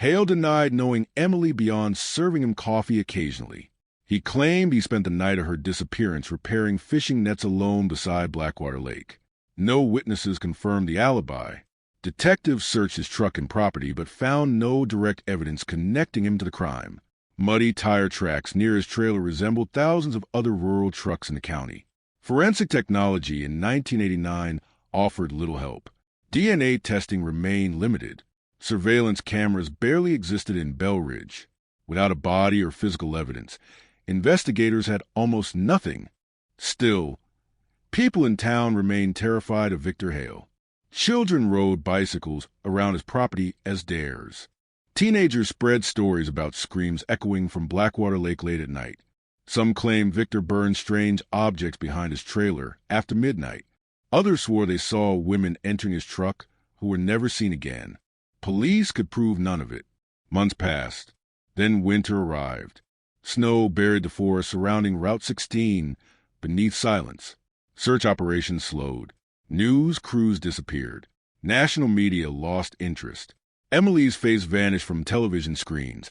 Hale denied knowing Emily beyond serving him coffee occasionally. He claimed he spent the night of her disappearance repairing fishing nets alone beside Blackwater Lake. No witnesses confirmed the alibi. Detectives searched his truck and property but found no direct evidence connecting him to the crime. Muddy tire tracks near his trailer resembled thousands of other rural trucks in the county. Forensic technology in 1989 offered little help. DNA testing remained limited. Surveillance cameras barely existed in Bell Ridge. Without a body or physical evidence, investigators had almost nothing. Still, people in town remained terrified of Victor Hale. Children rode bicycles around his property as dares. Teenagers spread stories about screams echoing from Blackwater Lake late at night. Some claimed Victor burned strange objects behind his trailer after midnight. Others swore they saw women entering his truck who were never seen again. Police could prove none of it. Months passed. Then winter arrived. Snow buried the forest surrounding Route 16 beneath silence. Search operations slowed. News crews disappeared. National media lost interest. Emily's face vanished from television screens,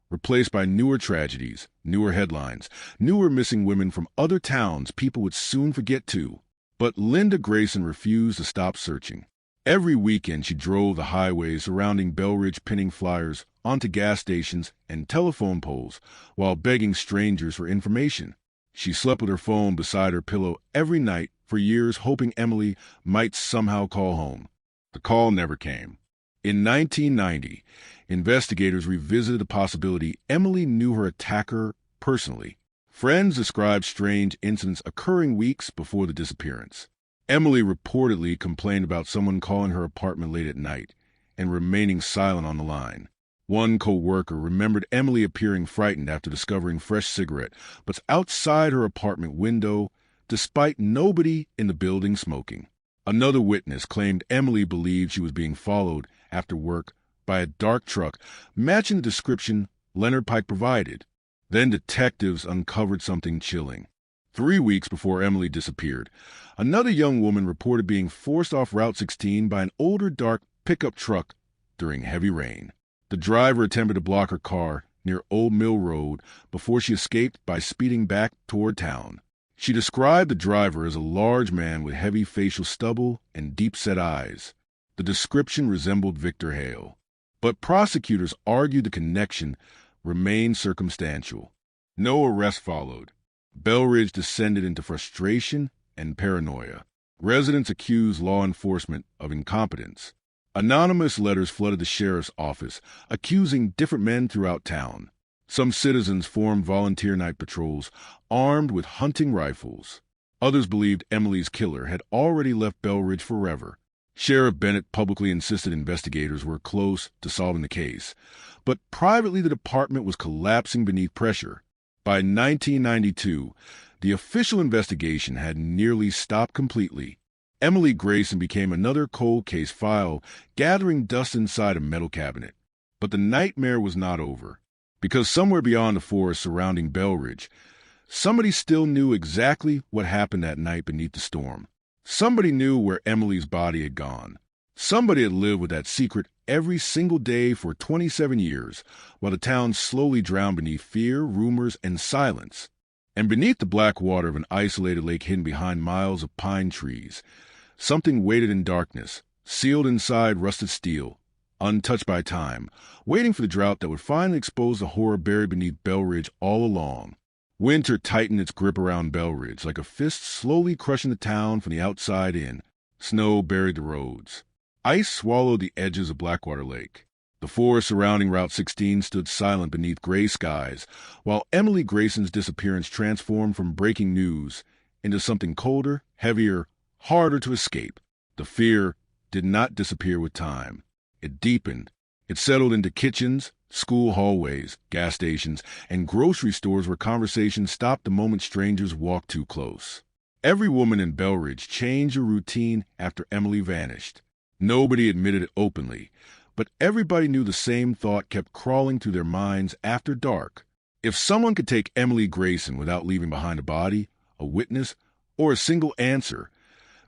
replaced by newer tragedies, newer headlines, newer missing women from other towns people would soon forget too. But Linda Grayson refused to stop searching. Every weekend she drove the highways surrounding Belridge, pinning flyers onto gas stations and telephone poles while begging strangers for information. She slept with her phone beside her pillow every night for years, hoping Emily might somehow call home. The call never came. In 1990, investigators revisited the possibility Emily knew her attacker personally. Friends described strange incidents occurring weeks before the disappearance. Emily reportedly complained about someone calling her apartment late at night and remaining silent on the line. One co-worker remembered Emily appearing frightened after discovering fresh cigarette butts outside her apartment window, despite nobody in the building smoking. Another witness claimed Emily believed she was being followed after work by a dark truck matching the description Leonard Pike provided. Then detectives uncovered something chilling. 3 weeks before Emily disappeared, another young woman reported being forced off Route 16 by an older dark pickup truck during heavy rain. The driver attempted to block her car near Old Mill Road before she escaped by speeding back toward town. She described the driver as a large man with heavy facial stubble and deep-set eyes. The description resembled Victor Hale. But prosecutors argued the connection remained circumstantial. No arrest followed. Belridge descended into frustration and paranoia. Residents accused law enforcement of incompetence. Anonymous letters flooded the sheriff's office, accusing different men throughout town. Some citizens formed volunteer night patrols, armed with hunting rifles. Others believed Emily's killer had already left Belridge forever. Sheriff Bennett publicly insisted investigators were close to solving the case, but privately the department was collapsing beneath pressure. By 1992, the official investigation had nearly stopped completely. Emily Grayson became another cold case file, gathering dust inside a metal cabinet. But the nightmare was not over, because somewhere beyond the forest surrounding Belridge, somebody still knew exactly what happened that night beneath the storm. Somebody knew where Emily's body had gone. Somebody had lived with that secret every single day for 27 years, while the town slowly drowned beneath fear, rumors, and silence. And beneath the black water of an isolated lake hidden behind miles of pine trees, something waited in darkness, sealed inside rusted steel, untouched by time, waiting for the drought that would finally expose the horror buried beneath Belridge all along. Winter tightened its grip around Belridge, like a fist slowly crushing the town from the outside in. Snow buried the roads. Ice swallowed the edges of Blackwater Lake. The forest surrounding Route 16 stood silent beneath gray skies, while Emily Grayson's disappearance transformed from breaking news into something colder, heavier, harder to escape. The fear did not disappear with time. It deepened. It settled into kitchens, school hallways, gas stations, and grocery stores where conversations stopped the moment strangers walked too close. Every woman in Belridge changed her routine after Emily vanished. Nobody admitted it openly, but everybody knew the same thought kept crawling through their minds after dark. If someone could take Emily Grayson without leaving behind a body, a witness, or a single answer,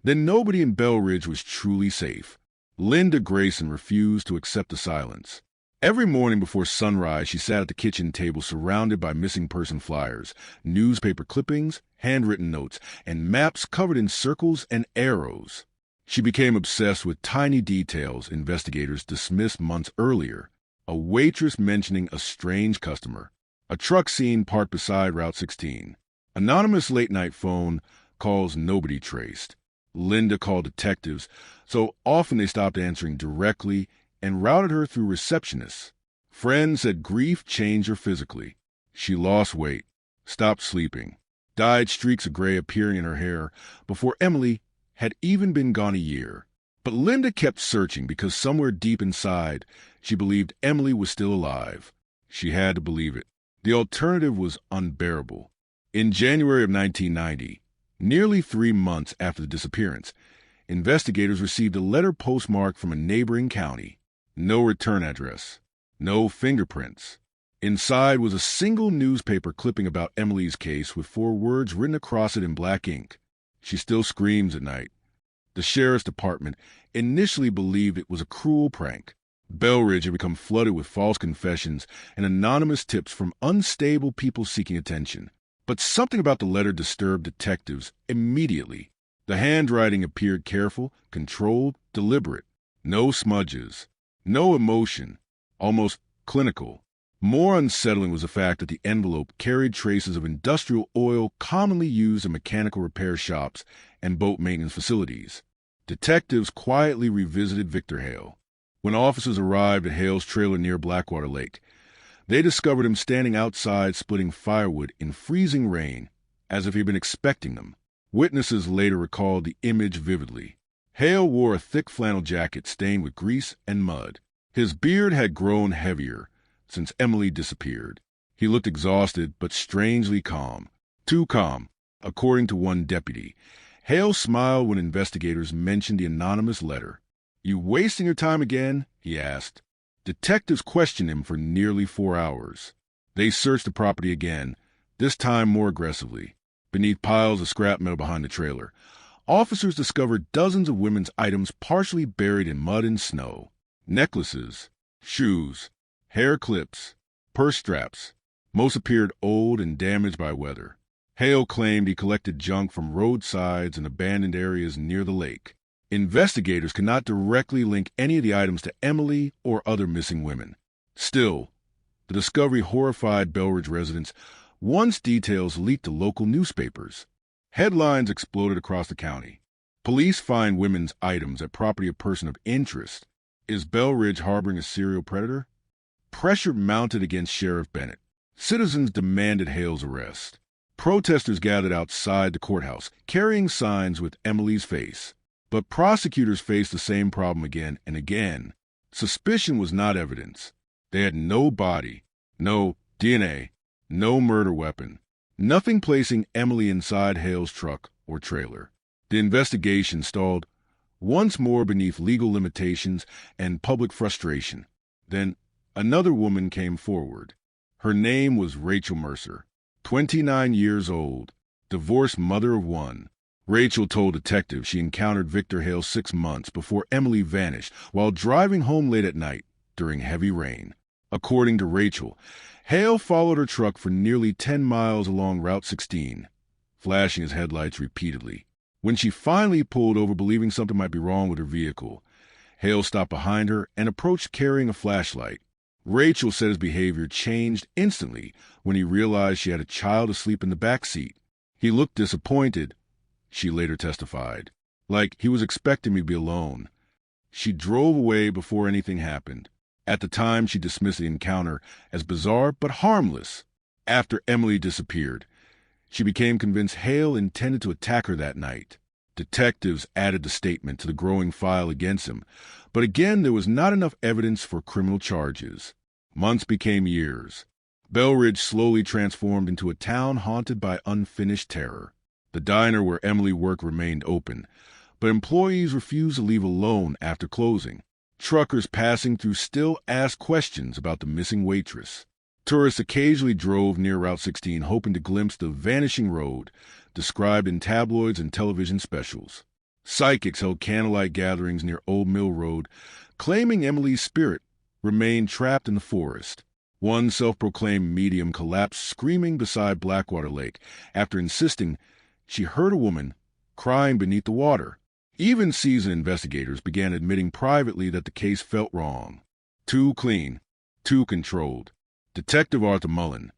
then nobody in Belridge was truly safe. Linda Grayson refused to accept the silence. Every morning before sunrise, she sat at the kitchen table surrounded by missing person flyers, newspaper clippings, handwritten notes, and maps covered in circles and arrows. She became obsessed with tiny details investigators dismissed months earlier. A waitress mentioning a strange customer. A truck seen parked beside Route 16. Anonymous late-night phone calls nobody traced. Linda called detectives, so often they stopped answering directly and routed her through receptionists. Friends said grief changed her physically. She lost weight, stopped sleeping, dyed streaks of gray appearing in her hair before Emily had even been gone a year. But Linda kept searching because somewhere deep inside, she believed Emily was still alive. She had to believe it. The alternative was unbearable. In January of 1990, nearly 3 months after the disappearance, investigators received a letter postmarked from a neighboring county. No return address. No fingerprints. Inside was a single newspaper clipping about Emily's case with 4 words written across it in black ink. She still screams at night. The sheriff's department initially believed it was a cruel prank, Belridge had become flooded with false confessions and anonymous tips from unstable people seeking attention. But something about the letter disturbed detectives immediately. The handwriting appeared careful, controlled, deliberate. No smudges, no emotion, almost clinical. More unsettling was the fact that the envelope carried traces of industrial oil commonly used in mechanical repair shops and boat maintenance facilities. Detectives quietly revisited Victor Hale. When officers arrived at Hale's trailer near Blackwater Lake, they discovered him standing outside splitting firewood in freezing rain, as if he'd been expecting them. Witnesses later recalled the image vividly. Hale wore a thick flannel jacket stained with grease and mud. His beard had grown heavier since Emily disappeared. He looked exhausted but strangely calm. Too calm, according to one deputy. Hale smiled when investigators mentioned the anonymous letter. "You wasting your time again?" he asked. Detectives questioned him for nearly 4 hours. They searched the property again, this time more aggressively. Beneath piles of scrap metal behind the trailer, officers discovered dozens of women's items partially buried in mud and snow. Necklaces, shoes, hair clips, purse straps. Most appeared old and damaged by weather. Hale claimed he collected junk from roadsides and abandoned areas near the lake. Investigators could not directly link any of the items to Emily or other missing women. Still, the discovery horrified Belridge residents once details leaked to local newspapers. Headlines exploded across the county. Police find women's items at property of person of interest. Is Belridge harboring a serial predator? Pressure mounted against Sheriff Bennett. Citizens demanded Hale's arrest. Protesters gathered outside the courthouse, carrying signs with Emily's face. But prosecutors faced the same problem again and again. Suspicion was not evidence. They had no body, no DNA, no murder weapon, nothing placing Emily inside Hale's truck or trailer. The investigation stalled once more beneath legal limitations and public frustration. Then another woman came forward. Her name was Rachel Mercer, 29 years old, divorced mother of one. Rachel told detectives she encountered Victor Hale 6 months before Emily vanished while driving home late at night during heavy rain. According to Rachel, Hale followed her truck for nearly 10 miles along Route 16, flashing his headlights repeatedly. When she finally pulled over believing something might be wrong with her vehicle, Hale stopped behind her and approached carrying a flashlight. Rachel said his behavior changed instantly when he realized she had a child asleep in the back seat. He looked disappointed, she later testified, like he was expecting me to be alone. She drove away before anything happened. At the time, she dismissed the encounter as bizarre but harmless. After Emily disappeared, she became convinced Hale intended to attack her that night. Detectives added the statement to the growing file against him, but again there was not enough evidence for criminal charges. Months became years. Belridge slowly transformed into a town haunted by unfinished terror. The diner where Emily worked remained open, but employees refused to leave alone after closing. Truckers passing through still asked questions about the missing waitress. Tourists occasionally drove near Route 16 hoping to glimpse the vanishing road, described in tabloids and television specials. Psychics held candlelight gatherings near Old Mill Road, claiming Emily's spirit remained trapped in the forest. One self-proclaimed medium collapsed screaming beside Blackwater Lake after insisting she heard a woman crying beneath the water. Even seasoned investigators began admitting privately that the case felt wrong. Too clean, too controlled. Detective Arthur Mullen,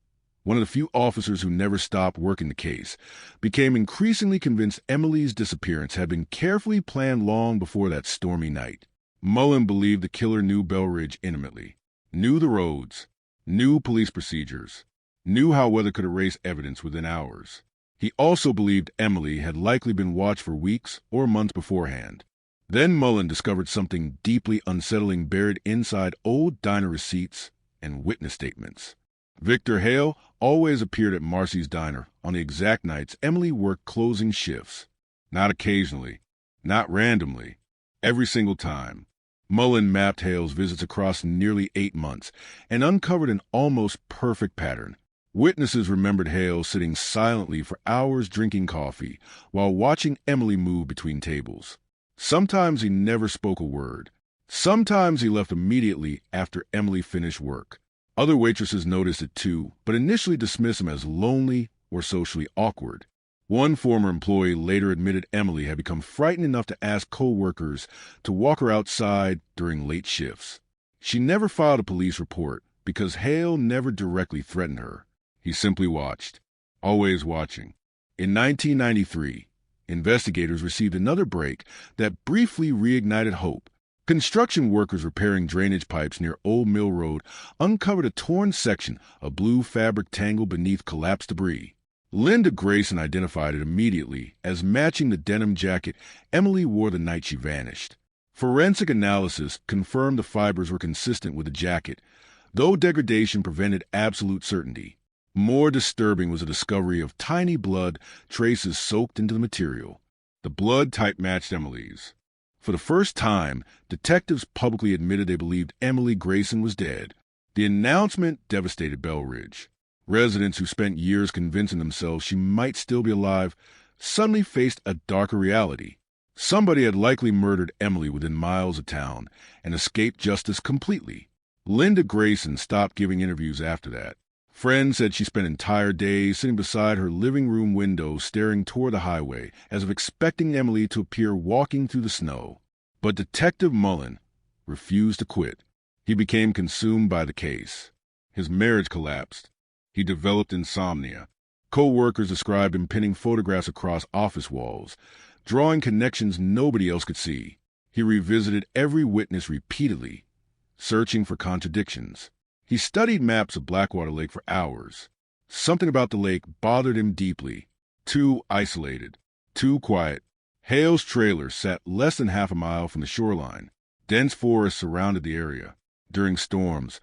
one of the few officers who never stopped working the case, became increasingly convinced Emily's disappearance had been carefully planned long before that stormy night. Mullen believed the killer knew Belridge intimately, knew the roads, knew police procedures, knew how weather could erase evidence within hours. He also believed Emily had likely been watched for weeks or months beforehand. Then Mullen discovered something deeply unsettling buried inside old diner receipts and witness statements. Victor Hale always appeared at Marcy's Diner on the exact nights Emily worked closing shifts. Not occasionally, not randomly, every single time. Mullen mapped Hale's visits across nearly 8 months and uncovered an almost perfect pattern. Witnesses remembered Hale sitting silently for hours drinking coffee while watching Emily move between tables. Sometimes he never spoke a word. Sometimes he left immediately after Emily finished work. Other waitresses noticed it too, but initially dismissed him as lonely or socially awkward. One former employee later admitted Emily had become frightened enough to ask co-workers to walk her outside during late shifts. She never filed a police report because Hale never directly threatened her. He simply watched, always watching. In 1993, investigators received another break that briefly reignited hope. Construction workers repairing drainage pipes near Old Mill Road uncovered a torn section of blue fabric tangled beneath collapsed debris. Linda Grayson identified it immediately as matching the denim jacket Emily wore the night she vanished. Forensic analysis confirmed the fibers were consistent with the jacket, though degradation prevented absolute certainty. More disturbing was the discovery of tiny blood traces soaked into the material. The blood type matched Emily's. For the first time, detectives publicly admitted they believed Emily Grayson was dead. The announcement devastated Bell Ridge. Residents who spent years convincing themselves she might still be alive suddenly faced a darker reality. Somebody had likely murdered Emily within miles of town and escaped justice completely. Linda Grayson stopped giving interviews after that. Friends said she spent entire days sitting beside her living room window staring toward the highway as if expecting Emily to appear walking through the snow. But Detective Mullen refused to quit. He became consumed by the case. His marriage collapsed. He developed insomnia. Co-workers described him pinning photographs across office walls, drawing connections nobody else could see. He revisited every witness repeatedly, searching for contradictions. He studied maps of Blackwater Lake for hours. Something about the lake bothered him deeply. Too isolated, too quiet. Hale's trailer sat less than half a mile from the shoreline. Dense forests surrounded the area. During storms,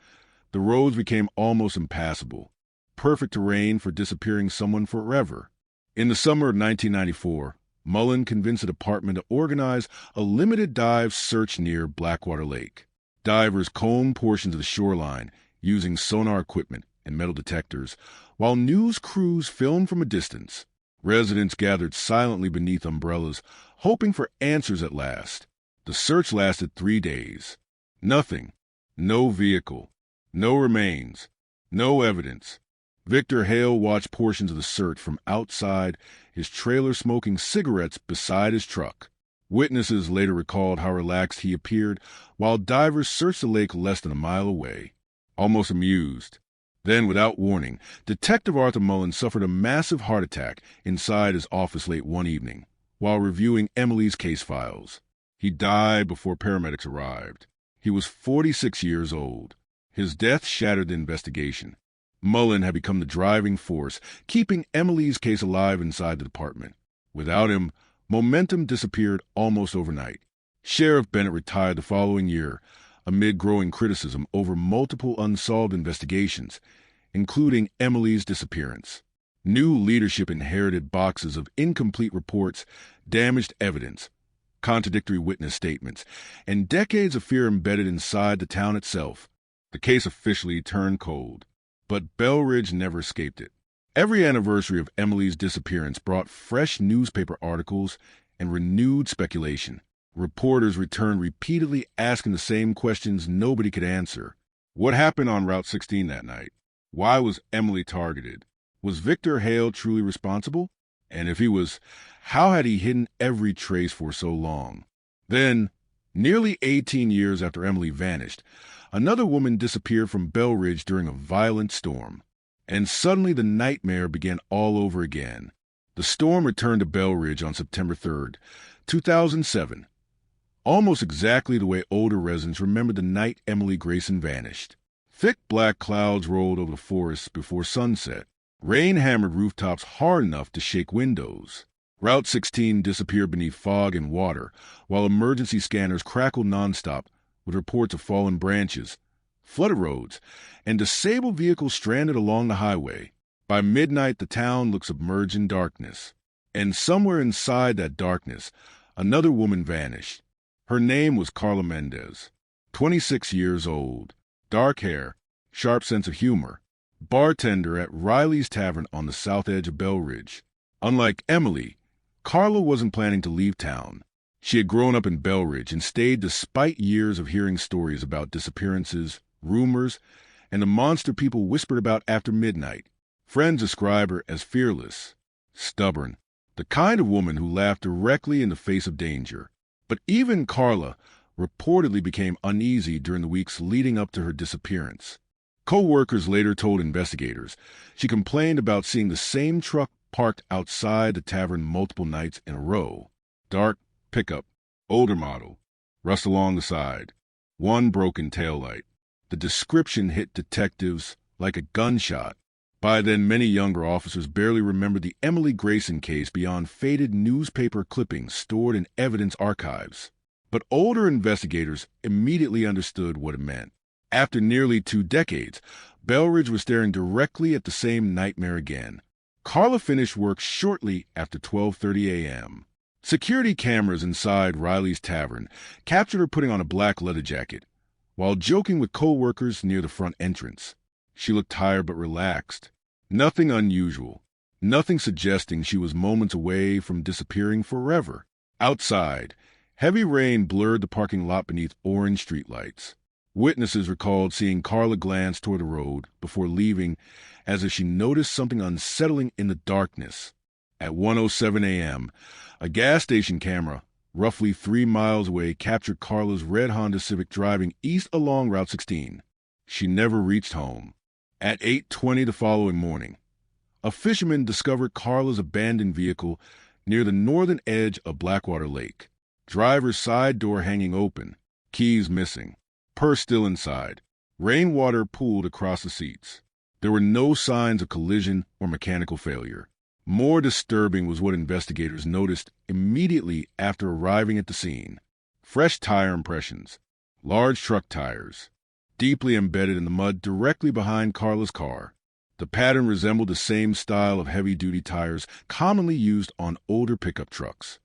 the roads became almost impassable. Perfect terrain for disappearing someone forever. In the summer of 1994, Mullen convinced the department to organize a limited dive search near Blackwater Lake. Divers combed portions of the shoreline using sonar equipment and metal detectors, while news crews filmed from a distance. Residents gathered silently beneath umbrellas, hoping for answers at last. The search lasted 3 days. Nothing. No vehicle. No remains. No evidence. Victor Hale watched portions of the search from outside his trailer, smoking cigarettes beside his truck. Witnesses later recalled how relaxed he appeared while divers searched the lake less than a mile away, almost amused. Then, without warning, Detective Arthur Mullen suffered a massive heart attack inside his office late one evening while reviewing Emily's case files. He died before paramedics arrived. He was 46 years old. His death shattered the investigation. Mullen had become the driving force, keeping Emily's case alive inside the department. Without him, momentum disappeared almost overnight. Sheriff Bennett retired the following year, amid growing criticism over multiple unsolved investigations, including Emily's disappearance. New leadership inherited boxes of incomplete reports, damaged evidence, contradictory witness statements, and decades of fear embedded inside the town itself. The case officially turned cold. But Bell Ridge never escaped it. Every anniversary of Emily's disappearance brought fresh newspaper articles and renewed speculation. Reporters returned repeatedly asking the same questions nobody could answer. What happened on Route 16 that night? Why was Emily targeted? Was Victor Hale truly responsible? And if he was, how had he hidden every trace for so long? Then, nearly 18 years after Emily vanished, another woman disappeared from Bell Ridge during a violent storm. And suddenly the nightmare began all over again. The storm returned to Bell Ridge on September 3rd, 2007, almost exactly the way older residents remembered the night Emily Grayson vanished. Thick black clouds rolled over the forest before sunset. Rain hammered rooftops hard enough to shake windows. Route 16 disappeared beneath fog and water, while emergency scanners crackled nonstop with reports of fallen branches, flooded roads, and disabled vehicles stranded along the highway. By midnight, the town looked submerged in darkness. And somewhere inside that darkness, another woman vanished. Her name was Carla Mendez, 26 years old, dark hair, sharp sense of humor, bartender at Riley's Tavern on the south edge of Bell Ridge. Unlike Emily, Carla wasn't planning to leave town. She had grown up in Belridge and stayed despite years of hearing stories about disappearances, rumors, and the monster people whispered about after midnight. Friends describe her as fearless, stubborn, the kind of woman who laughed directly in the face of danger. But even Carla reportedly became uneasy during the weeks leading up to her disappearance. Co-workers later told investigators she complained about seeing the same truck parked outside the tavern multiple nights in a row. Dark pickup, older model, rust along the side, one broken taillight. The description hit detectives like a gunshot. By then, many younger officers barely remembered the Emily Grayson case beyond faded newspaper clippings stored in evidence archives. But older investigators immediately understood what it meant. After nearly 2 decades, Belridge was staring directly at the same nightmare again. Carla finished work shortly after 12:30 a.m. Security cameras inside Riley's Tavern captured her putting on a black leather jacket while joking with co-workers near the front entrance. She looked tired but relaxed. Nothing unusual. Nothing suggesting she was moments away from disappearing forever. Outside, heavy rain blurred the parking lot beneath orange streetlights. Witnesses recalled seeing Carla glance toward the road before leaving as if she noticed something unsettling in the darkness. At 1:07 a.m., a gas station camera roughly 3 miles away captured Carla's red Honda Civic driving east along Route 16. She never reached home. At 8:20 the following morning, a fisherman discovered Carla's abandoned vehicle near the northern edge of Blackwater Lake. Driver's side door hanging open, keys missing, purse still inside, rainwater pooled across the seats. There were no signs of collision or mechanical failure. More disturbing was what investigators noticed immediately after arriving at the scene. Fresh tire impressions, large truck tires, deeply embedded in the mud directly behind Carla's car. The pattern resembled the same style of heavy-duty tires commonly used on older pickup trucks.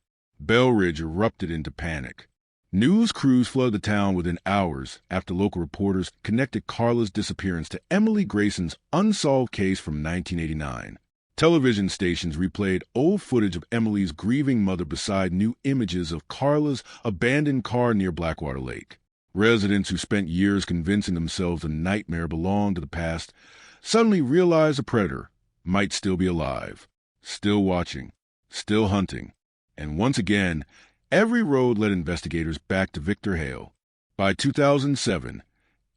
Belridge erupted into panic. News crews flooded the town within hours after local reporters connected Carla's disappearance to Emily Grayson's unsolved case from 1989. Television stations replayed old footage of Emily's grieving mother beside new images of Carla's abandoned car near Blackwater Lake. Residents who spent years convincing themselves the nightmare belonged to the past suddenly realized the predator might still be alive, still watching, still hunting. And once again, every road led investigators back to Victor Hale. By 2007,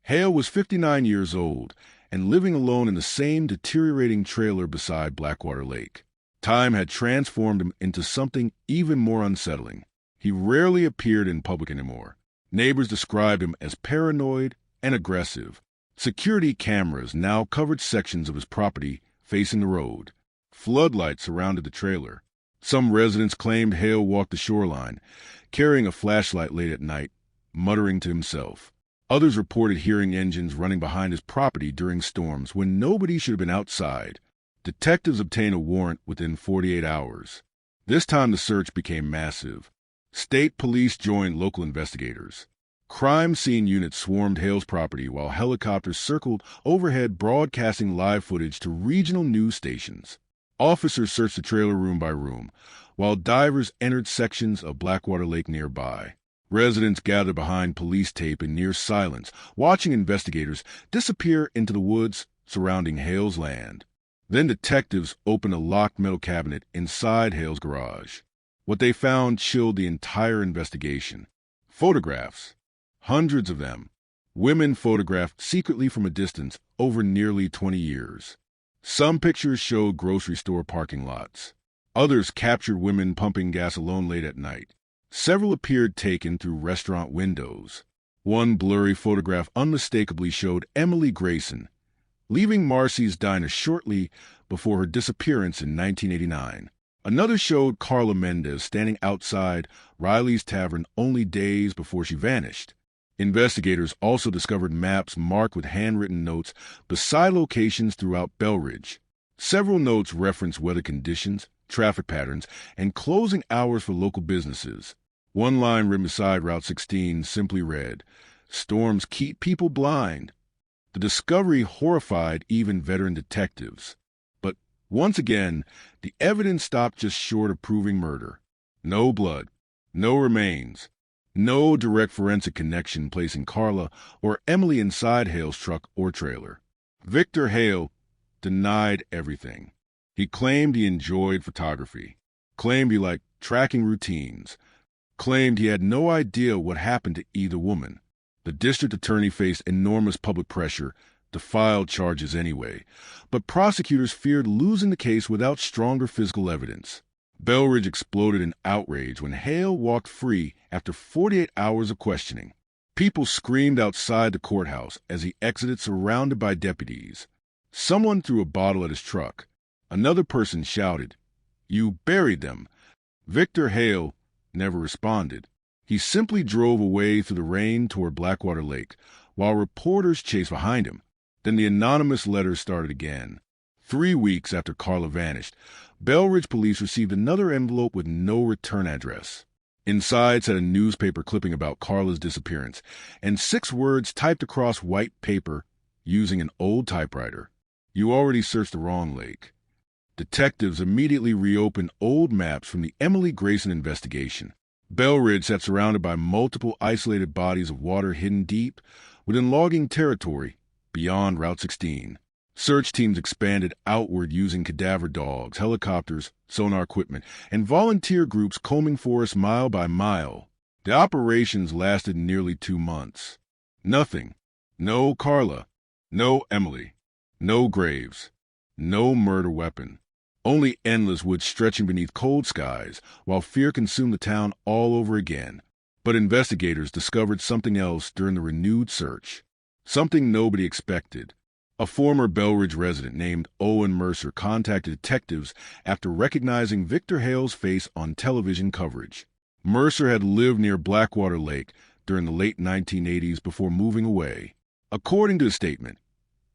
Hale was 59 years old and living alone in the same deteriorating trailer beside Blackwater Lake. Time had transformed him into something even more unsettling. He rarely appeared in public anymore. Neighbors described him as paranoid and aggressive. Security cameras now covered sections of his property facing the road. Floodlights surrounded the trailer. Some residents claimed Hale walked the shoreline, carrying a flashlight late at night, muttering to himself. Others reported hearing engines running behind his property during storms when nobody should have been outside. Detectives obtained a warrant within 48 hours. This time the search became massive. State police joined local investigators. Crime scene units swarmed Hale's property while helicopters circled overhead broadcasting live footage to regional news stations. Officers searched the trailer room by room, while divers entered sections of Blackwater Lake nearby. Residents gathered behind police tape in near silence, watching investigators disappear into the woods surrounding Hale's land. Then detectives opened a locked metal cabinet inside Hale's garage. What they found chilled the entire investigation. Photographs, hundreds of them. Women photographed secretly from a distance over nearly 20 years. Some pictures showed grocery store parking lots. Others captured women pumping gasoline late at night. Several appeared taken through restaurant windows. One blurry photograph unmistakably showed Emily Grayson leaving Marcy's diner shortly before her disappearance in 1989. Another showed Carla Mendez standing outside Riley's Tavern only days before she vanished. Investigators also discovered maps marked with handwritten notes beside locations throughout Belridge. Several notes referenced weather conditions, traffic patterns, and closing hours for local businesses. One line written beside Route 16 simply read, "Storms keep people blind." The discovery horrified even veteran detectives. But once again, the evidence stopped just short of proving murder. No blood, No remains. No direct forensic connection placing Carla or Emily inside Hale's truck or trailer. Victor Hale denied everything. He claimed he enjoyed photography, claimed he liked tracking routines, claimed he had no idea what happened to either woman. The district attorney faced enormous public pressure to file charges anyway, but prosecutors feared losing the case without stronger physical evidence. Belridge exploded in outrage when Hale walked free after 48 hours of questioning. People screamed outside the courthouse as he exited surrounded by deputies. Someone threw a bottle at his truck. Another person shouted, "You buried them." Victor Hale never responded. He simply drove away through the rain toward Blackwater Lake, while reporters chased behind him. Then the anonymous letters started again. 3 weeks after Carla vanished, Belridge police received another envelope with no return address. Inside said a newspaper clipping about Carla's disappearance, and 6 words typed across white paper using an old typewriter. "You already searched the wrong lake." Detectives immediately reopened old maps from the Emily Grayson investigation. Belridge sat surrounded by multiple isolated bodies of water hidden deep within logging territory beyond Route 16. Search teams expanded outward using cadaver dogs, helicopters, sonar equipment, and volunteer groups combing forests mile by mile. The operations lasted nearly 2 months. Nothing. No Carla. No Emily. No graves. No murder weapon. Only endless woods stretching beneath cold skies, while fear consumed the town all over again. But investigators discovered something else during the renewed search. Something nobody expected. A former Belridge resident named Owen Mercer contacted detectives after recognizing Victor Hale's face on television coverage. Mercer had lived near Blackwater Lake during the late 1980s before moving away. According to his statement,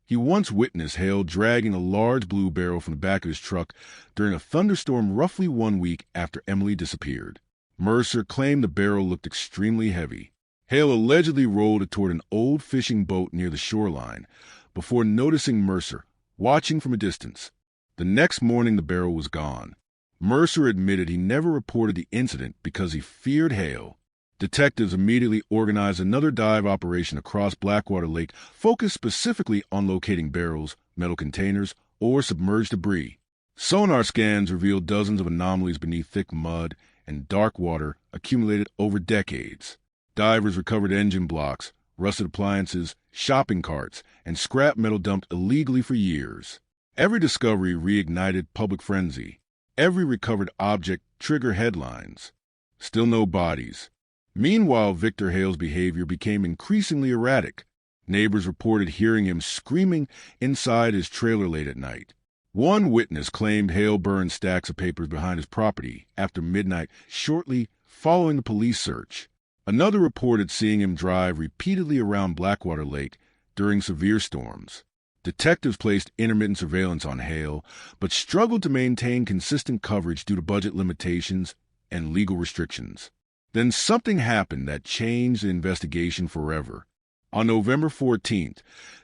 he once witnessed Hale dragging a large blue barrel from the back of his truck during a thunderstorm roughly 1 week after Emily disappeared. Mercer claimed the barrel looked extremely heavy. Hale allegedly rolled it toward an old fishing boat near the shoreline before noticing Mercer, watching from a distance. The next morning, the barrel was gone. Mercer admitted he never reported the incident because he feared Hale. Detectives immediately organized another dive operation across Blackwater Lake focused specifically on locating barrels, metal containers, or submerged debris. Sonar scans revealed dozens of anomalies beneath thick mud and dark water accumulated over decades. Divers recovered engine blocks, rusted appliances, shopping carts, and scrap metal dumped illegally for years. Every discovery reignited public frenzy. Every recovered object triggered headlines. Still no bodies. Meanwhile, Victor Hale's behavior became increasingly erratic. Neighbors reported hearing him screaming inside his trailer late at night. One witness claimed Hale burned stacks of papers behind his property after midnight shortly following the police search. Another reported seeing him drive repeatedly around Blackwater Lake during severe storms. Detectives placed intermittent surveillance on Hale, but struggled to maintain consistent coverage due to budget limitations and legal restrictions. Then something happened that changed the investigation forever. On November 14,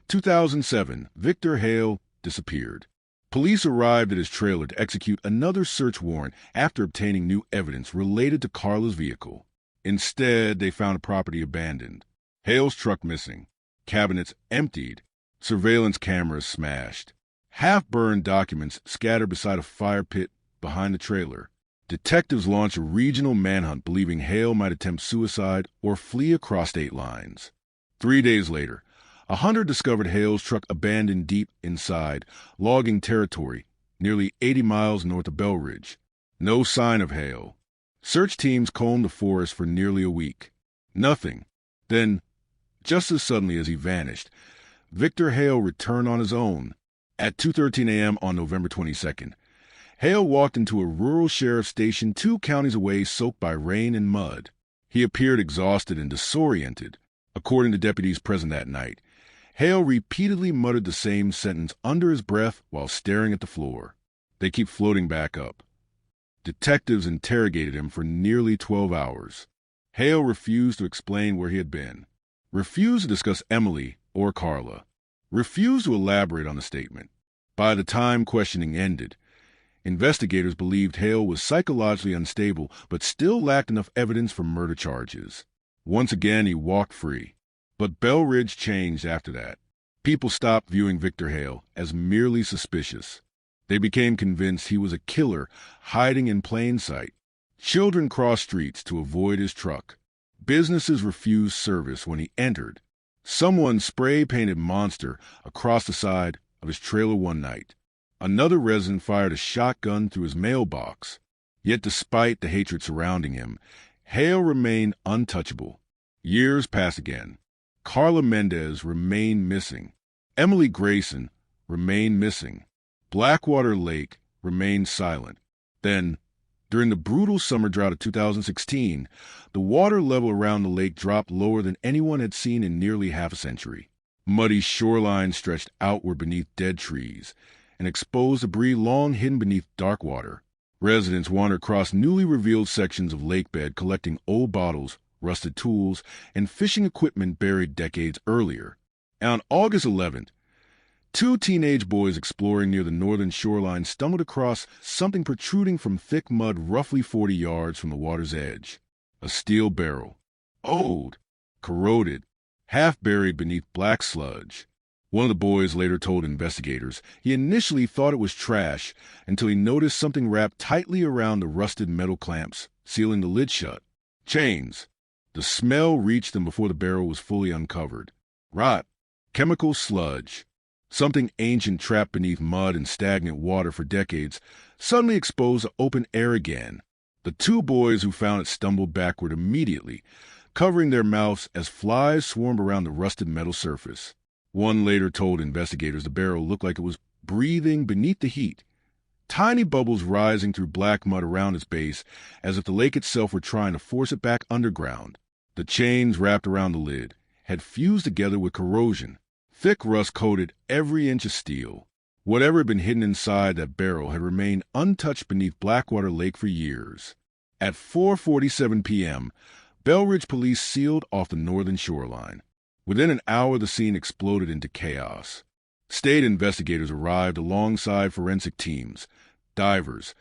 2007, Victor Hale disappeared. Police arrived at his trailer to execute another search warrant after obtaining new evidence related to Carla's vehicle. Instead, they found a property abandoned, Hale's truck missing, cabinets emptied, surveillance cameras smashed, half-burned documents scattered beside a fire pit behind the trailer. Detectives launched a regional manhunt believing Hale might attempt suicide or flee across state lines. 3 days later, a hunter discovered Hale's truck abandoned deep inside logging territory, nearly 80 miles north of Belridge. No sign of Hale. Search teams combed the forest for nearly a week. Nothing. Then, just as suddenly as he vanished, Victor Hale returned on his own. At 2:13 a.m. on November 22nd, Hale walked into a rural sheriff's station 2 counties away soaked by rain and mud. He appeared exhausted and disoriented. According to deputies present that night, Hale repeatedly muttered the same sentence under his breath while staring at the floor. They keep floating back up. Detectives interrogated him for nearly 12 hours. Hale refused to explain where he had been, refused to discuss Emily or Carla, refused to elaborate on the statement. By the time questioning ended, Investigators believed Hale was psychologically unstable, but still lacked enough evidence for murder charges. Once again, he walked free. But Bell Ridge changed after that. People stopped viewing Victor Hale as merely suspicious. They became convinced he was a killer hiding in plain sight. Children crossed streets to avoid his truck. Businesses refused service when he entered. Someone spray-painted monster across the side of his trailer one night. Another resident fired a shotgun through his mailbox. Yet despite the hatred surrounding him, Hale remained untouchable. Years passed again. Carla Mendez remained missing. Emily Grayson remained missing. Blackwater Lake remained silent. Then, during the brutal summer drought of 2016, the water level around the lake dropped lower than anyone had seen in nearly half a century. Muddy shorelines stretched outward beneath dead trees, and exposed debris long hidden beneath dark water. Residents wandered across newly revealed sections of lake bed collecting old bottles, rusted tools, and fishing equipment buried decades earlier. And on August 11th, two teenage boys exploring near the northern shoreline stumbled across something protruding from thick mud roughly 40 yards from the water's edge. A steel barrel. Old, corroded, half buried beneath black sludge. One of the boys later told investigators he initially thought it was trash until he noticed something wrapped tightly around the rusted metal clamps, sealing the lid shut. Chains. The smell reached them before the barrel was fully uncovered. Rot. Chemical sludge. Something ancient trapped beneath mud and stagnant water for decades, suddenly exposed to open air again. The two boys who found it stumbled backward immediately, covering their mouths as flies swarmed around the rusted metal surface. One later told investigators the barrel looked like it was breathing beneath the heat, tiny bubbles rising through black mud around its base as if the lake itself were trying to force it back underground. The chains wrapped around the lid had fused together with corrosion. Thick rust coated every inch of steel. Whatever had been hidden inside that barrel had remained untouched beneath Blackwater Lake for years. At 4:47 p.m., Bell Ridge police sealed off the northern shoreline. Within an hour, the scene exploded into chaos. State investigators arrived alongside forensic teams, divers,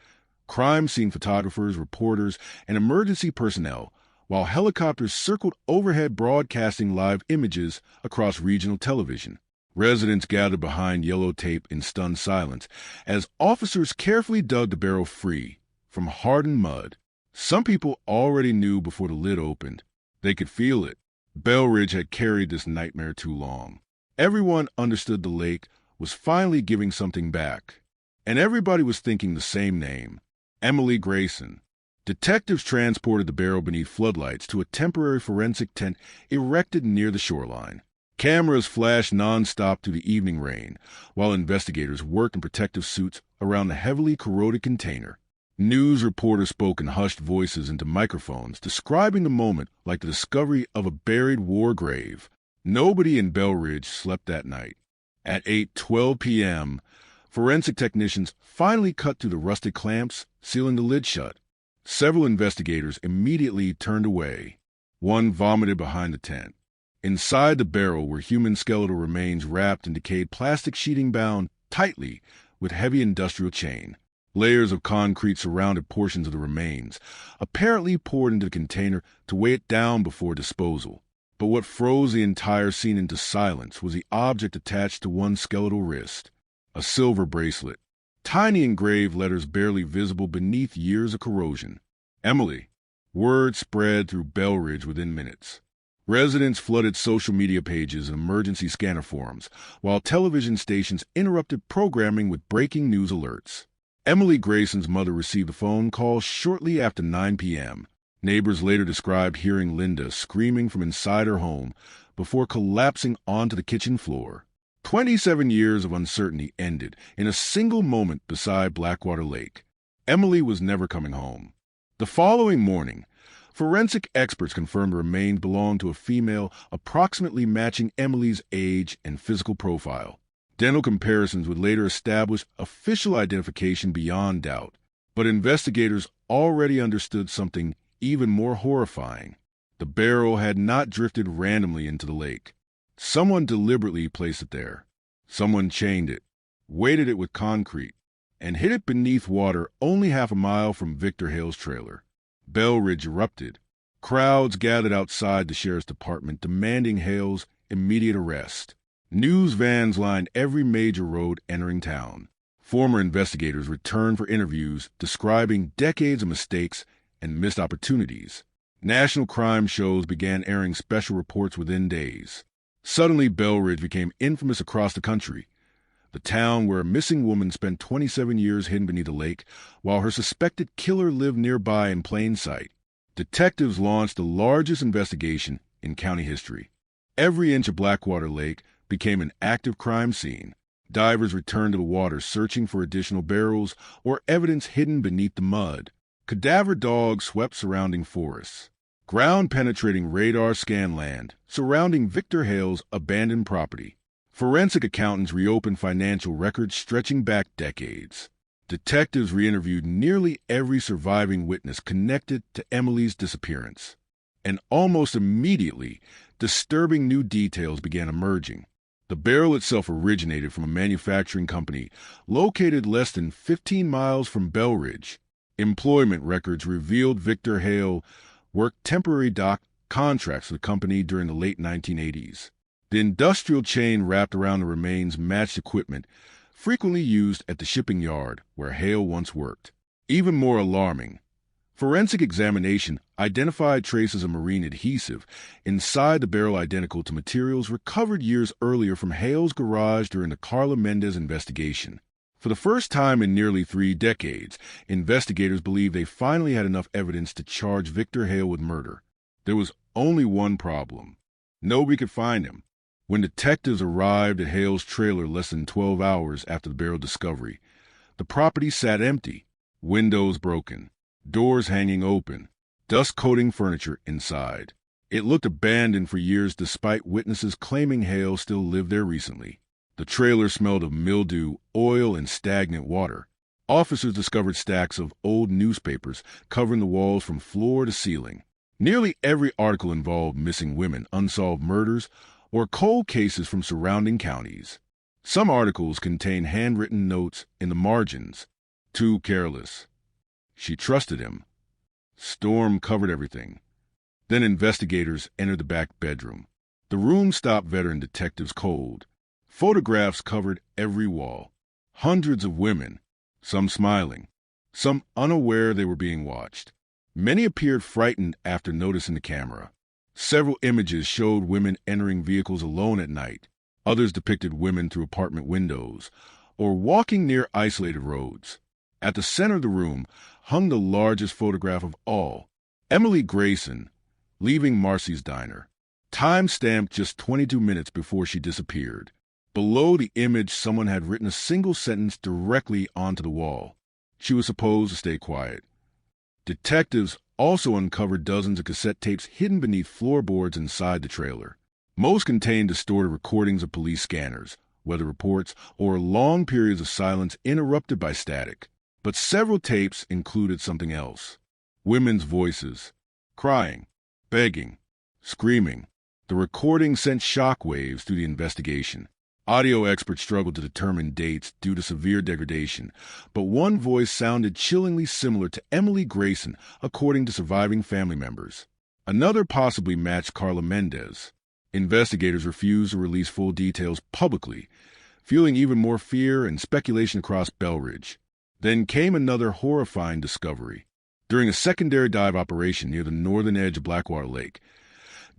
crime scene photographers, reporters, and emergency personnel, while helicopters circled overhead broadcasting live images across regional television. Residents gathered behind yellow tape in stunned silence as officers carefully dug the barrel free from hardened mud. Some people already knew before the lid opened. They could feel it. Bell Ridge had carried this nightmare too long. Everyone understood the lake was finally giving something back. And everybody was thinking the same name, Emily Grayson. Detectives transported the barrel beneath floodlights to a temporary forensic tent erected near the shoreline. Cameras flashed nonstop through the evening rain, while investigators worked in protective suits around the heavily corroded container. News reporters spoke in hushed voices into microphones, describing the moment like the discovery of a buried war grave. Nobody in Bell Ridge slept that night. At 8:12 p.m., forensic technicians finally cut through the rusted clamps, sealing the lid shut. Several investigators immediately turned away. One vomited behind the tent. Inside the barrel were human skeletal remains wrapped in decayed plastic sheeting bound tightly with heavy industrial chain. Layers of concrete surrounded portions of the remains, apparently poured into the container to weigh it down before disposal. But what froze the entire scene into silence was the object attached to one skeletal wrist, a silver bracelet. Tiny engraved letters barely visible beneath years of corrosion. Emily. Word spread through Bell Ridge within minutes. Residents flooded social media pages and emergency scanner forums, while television stations interrupted programming with breaking news alerts. Emily Grayson's mother received a phone call shortly after 9 p.m. Neighbors later described hearing Linda screaming from inside her home before collapsing onto the kitchen floor. 27 years of uncertainty ended in a single moment beside Blackwater Lake. Emily was never coming home. The following morning, forensic experts confirmed the remains belonged to a female approximately matching Emily's age and physical profile. Dental comparisons would later establish official identification beyond doubt. But investigators already understood something even more horrifying. The barrel had not drifted randomly into the lake. Someone deliberately placed it there. Someone chained it, weighted it with concrete, and hid it beneath water only half a mile from Victor Hale's trailer. Bell Ridge erupted. Crowds gathered outside the sheriff's department demanding Hale's immediate arrest. News vans lined every major road entering town. Former investigators returned for interviews describing decades of mistakes and missed opportunities. National crime shows began airing special reports within days. Suddenly, Bell Ridge became infamous across the country. The town where a missing woman spent 27 years hidden beneath a lake, while her suspected killer lived nearby in plain sight. Detectives launched the largest investigation in county history. Every inch of Blackwater Lake became an active crime scene. Divers returned to the water searching for additional barrels or evidence hidden beneath the mud. Cadaver dogs swept surrounding forests. Ground-penetrating radar scanned land surrounding Victor Hale's abandoned property. Forensic accountants reopened financial records stretching back decades. Detectives re-interviewed nearly every surviving witness connected to Emily's disappearance. And almost immediately, disturbing new details began emerging. The barrel itself originated from a manufacturing company located less than 15 miles from Bell Ridge. Employment records revealed Victor Hale worked temporary dock contracts for the company during the late 1980s. The industrial chain wrapped around the remains matched equipment frequently used at the shipping yard where Hale once worked. Even more alarming, forensic examination identified traces of marine adhesive inside the barrel identical to materials recovered years earlier from Hale's garage during the Carla Mendez investigation. For the first time in nearly 3 decades, investigators believed they finally had enough evidence to charge Victor Hale with murder. There was only one problem. Nobody could find him. When detectives arrived at Hale's trailer less than 12 hours after the barrel discovery, the property sat empty, windows broken, doors hanging open, dust-coating furniture inside. It looked abandoned for years despite witnesses claiming Hale still lived there recently. The trailer smelled of mildew, oil, and stagnant water. Officers discovered stacks of old newspapers covering the walls from floor to ceiling. Nearly every article involved missing women, unsolved murders, or cold cases from surrounding counties. Some articles contained handwritten notes in the margins. Too careless. She trusted him. Storm covered everything. Then investigators entered the back bedroom. The room stopped veteran detectives cold. Photographs covered every wall. Hundreds of women, some smiling, some unaware they were being watched. Many appeared frightened after noticing the camera. Several images showed women entering vehicles alone at night. Others depicted women through apartment windows or walking near isolated roads. At the center of the room hung the largest photograph of all, Emily Grayson leaving Marcy's diner. Time-stamped just 22 minutes before she disappeared. Below the image, someone had written a single sentence directly onto the wall. She was supposed to stay quiet. Detectives also uncovered dozens of cassette tapes hidden beneath floorboards inside the trailer. Most contained distorted recordings of police scanners, weather reports, or long periods of silence interrupted by static. But several tapes included something else. Women's voices, crying, begging, screaming. The recording sent shockwaves through the investigation. Audio experts struggled to determine dates due to severe degradation, but one voice sounded chillingly similar to Emily Grayson, according to surviving family members. Another possibly matched Carla Mendez. Investigators refused to release full details publicly, fueling even more fear and speculation across Bell Ridge. Then came another horrifying discovery. During a secondary dive operation near the northern edge of Blackwater Lake,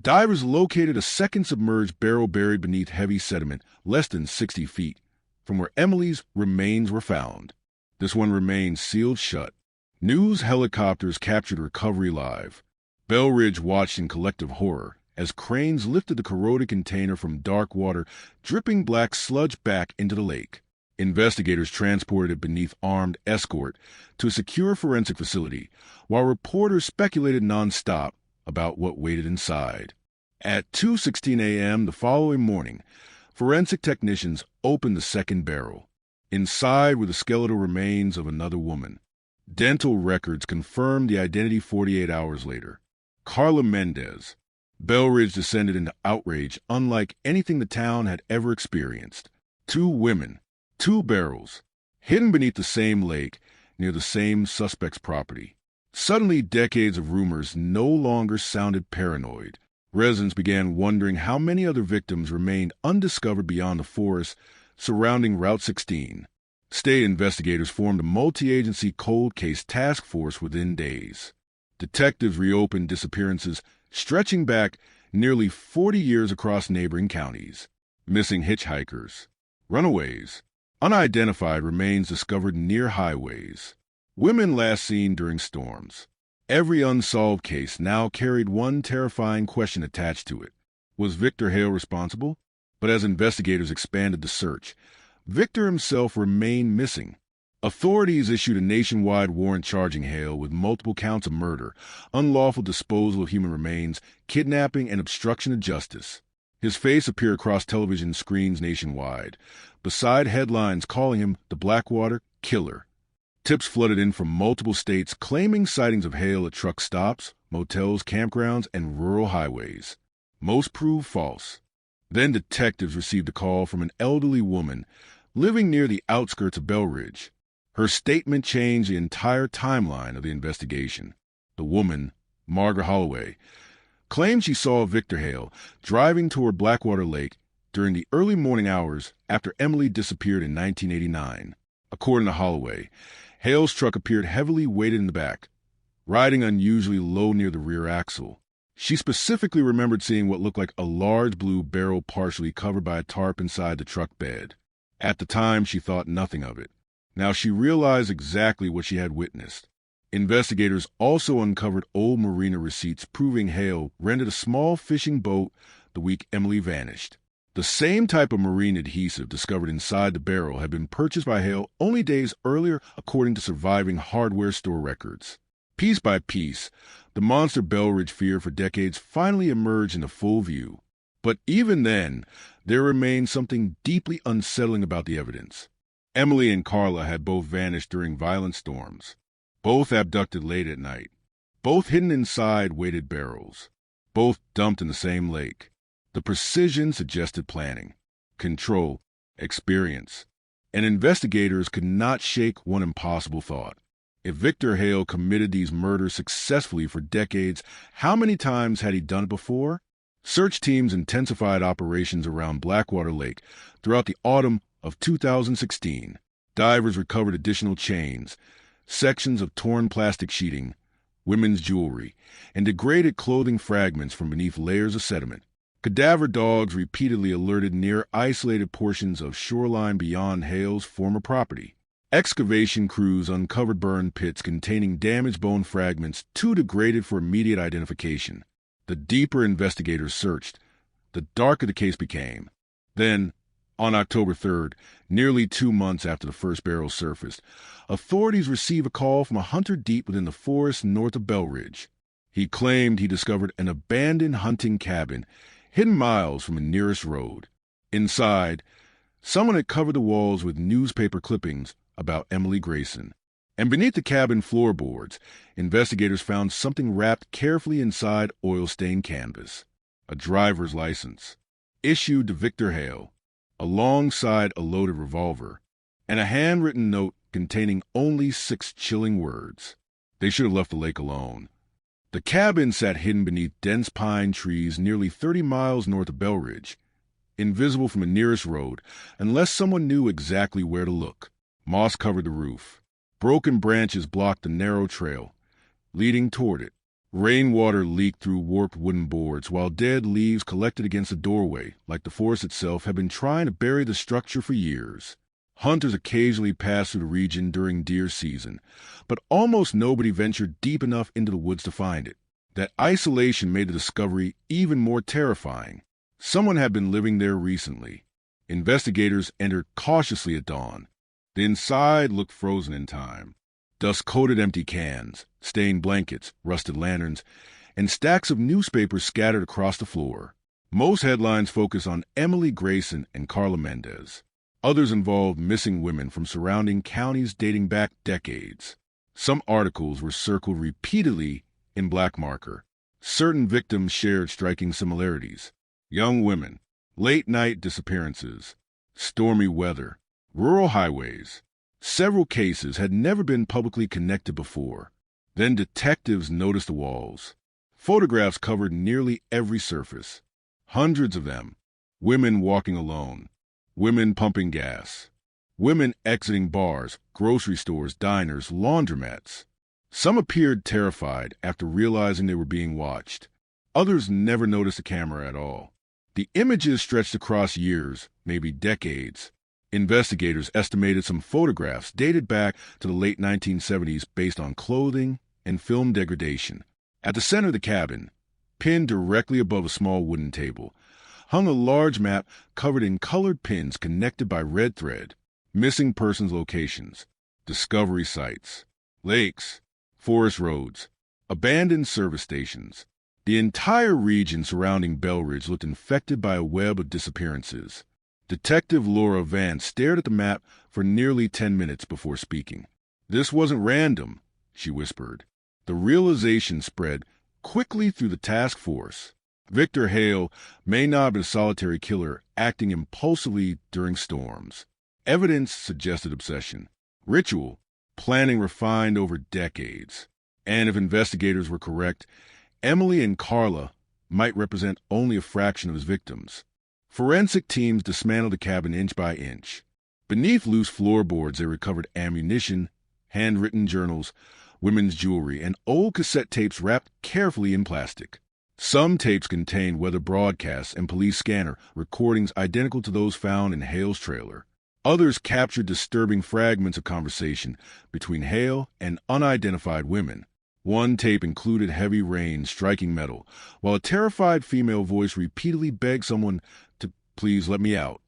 divers located a second submerged barrel buried beneath heavy sediment less than 60 feet from where Emily's remains were found. This one remained sealed shut. News helicopters captured recovery live. Bell Ridge watched in collective horror as cranes lifted the corroded container from dark water, dripping black sludge back into the lake. Investigators transported it beneath armed escort to a secure forensic facility, while reporters speculated nonstop about what waited inside. At 2:16 a.m. the following morning, forensic technicians opened the second barrel. Inside were the skeletal remains of another woman. Dental records confirmed the identity 48 hours later. Carla Mendez. Bell Ridge descended into outrage unlike anything the town had ever experienced. 2 women, 2 barrels, hidden beneath the same lake near the same suspect's property. Suddenly, decades of rumors no longer sounded paranoid. Residents began wondering how many other victims remained undiscovered beyond the forest surrounding Route 16. State investigators formed a multi-agency cold case task force within days. Detectives reopened disappearances stretching back nearly 40 years across neighboring counties. Missing hitchhikers, runaways, unidentified remains discovered near highways, women last seen during storms. Every unsolved case now carried one terrifying question attached to it. Was Victor Hale responsible? But as investigators expanded the search, Victor himself remained missing. Authorities issued a nationwide warrant charging Hale with multiple counts of murder, unlawful disposal of human remains, kidnapping, and obstruction of justice. His face appeared across television screens nationwide, beside headlines calling him the Blackwater Killer. Tips flooded in from multiple states claiming sightings of Hale at truck stops, motels, campgrounds, and rural highways. Most proved false. Then detectives received a call from an elderly woman living near the outskirts of Belridge. Her statement changed the entire timeline of the investigation. The woman, Margaret Holloway, claimed she saw Victor Hale driving toward Blackwater Lake during the early morning hours after Emily disappeared in 1989. According to Holloway, Hale's truck appeared heavily weighted in the back, riding unusually low near the rear axle. She specifically remembered seeing what looked like a large blue barrel partially covered by a tarp inside the truck bed. At the time, she thought nothing of it. Now she realized exactly what she had witnessed. Investigators also uncovered old marina receipts proving Hale rented a small fishing boat the week Emily vanished. The same type of marine adhesive discovered inside the barrel had been purchased by Hale only days earlier, according to surviving hardware store records. Piece by piece, the monster Belridge feared for decades finally emerged into full view. But even then, there remained something deeply unsettling about the evidence. Emily and Carla had both vanished during violent storms, both abducted late at night, both hidden inside weighted barrels, both dumped in the same lake. The precision suggested planning, control, experience, and investigators could not shake one impossible thought. If Victor Hale committed these murders successfully for decades, how many times had he done it before? Search teams intensified operations around Blackwater Lake throughout the autumn of 2016. Divers recovered additional chains, sections of torn plastic sheeting, women's jewelry, and degraded clothing fragments from beneath layers of sediment. Cadaver dogs repeatedly alerted near isolated portions of shoreline beyond Hale's former property. Excavation crews uncovered burned pits containing damaged bone fragments too degraded for immediate identification. The deeper investigators searched, the darker the case became. Then, on October 3rd, nearly 2 months after the first barrel surfaced, authorities received a call from a hunter deep within the forest north of Belridge. He claimed he discovered an abandoned hunting cabin hidden miles from the nearest road. Inside, someone had covered the walls with newspaper clippings about Emily Grayson. And beneath the cabin floorboards, investigators found something wrapped carefully inside oil-stained canvas. A driver's license, issued to Victor Hale, alongside a loaded revolver, and a handwritten note containing only 6 chilling words. They should have left the lake alone. The cabin sat hidden beneath dense pine trees nearly 30 miles north of Belridge, invisible from the nearest road unless someone knew exactly where to look. Moss covered the roof. Broken branches blocked the narrow trail leading toward it. Rainwater leaked through warped wooden boards, while dead leaves collected against the doorway, like the forest itself had been trying to bury the structure for years. Hunters occasionally passed through the region during deer season, but almost nobody ventured deep enough into the woods to find it. That isolation made the discovery even more terrifying. Someone had been living there recently. Investigators entered cautiously at dawn. The inside looked frozen in time. Dust-coated empty cans, stained blankets, rusted lanterns, and stacks of newspapers scattered across the floor. Most headlines focus on Emily Grayson and Carla Mendez. Others involved missing women from surrounding counties dating back decades. Some articles were circled repeatedly in black marker. Certain victims shared striking similarities. Young women, late-night disappearances, stormy weather, rural highways, Several cases had never been publicly connected before. Then detectives noticed the walls. Photographs covered nearly every surface. Hundreds of them. Women walking alone. Women pumping gas. Women exiting bars, grocery stores, diners, laundromats. Some appeared terrified after realizing they were being watched. Others never noticed a camera at all. The images stretched across years, maybe decades. Investigators estimated some photographs dated back to the late 1970s based on clothing and film degradation. At the center of the cabin, pinned directly above a small wooden table, hung a large map covered in colored pins connected by red thread. Missing persons locations, discovery sites, lakes, forest roads, abandoned service stations. The entire region surrounding Bell Ridge looked infected by a web of disappearances. Detective Laura Vance stared at the map for nearly 10 minutes before speaking. "This wasn't random," she whispered. The realization spread quickly through the task force. Victor Hale may not have been a solitary killer acting impulsively during storms. Evidence suggested obsession, ritual, planning refined over decades. And if investigators were correct, Emily and Carla might represent only a fraction of his victims. Forensic teams dismantled the cabin inch by inch. Beneath loose floorboards, they recovered ammunition, handwritten journals, women's jewelry, and old cassette tapes wrapped carefully in plastic. Some tapes contained weather broadcasts and police scanner recordings identical to those found in Hale's trailer. Others captured disturbing fragments of conversation between Hale and unidentified women. One tape included heavy rain striking metal, while a terrified female voice repeatedly begged someone to please let me out.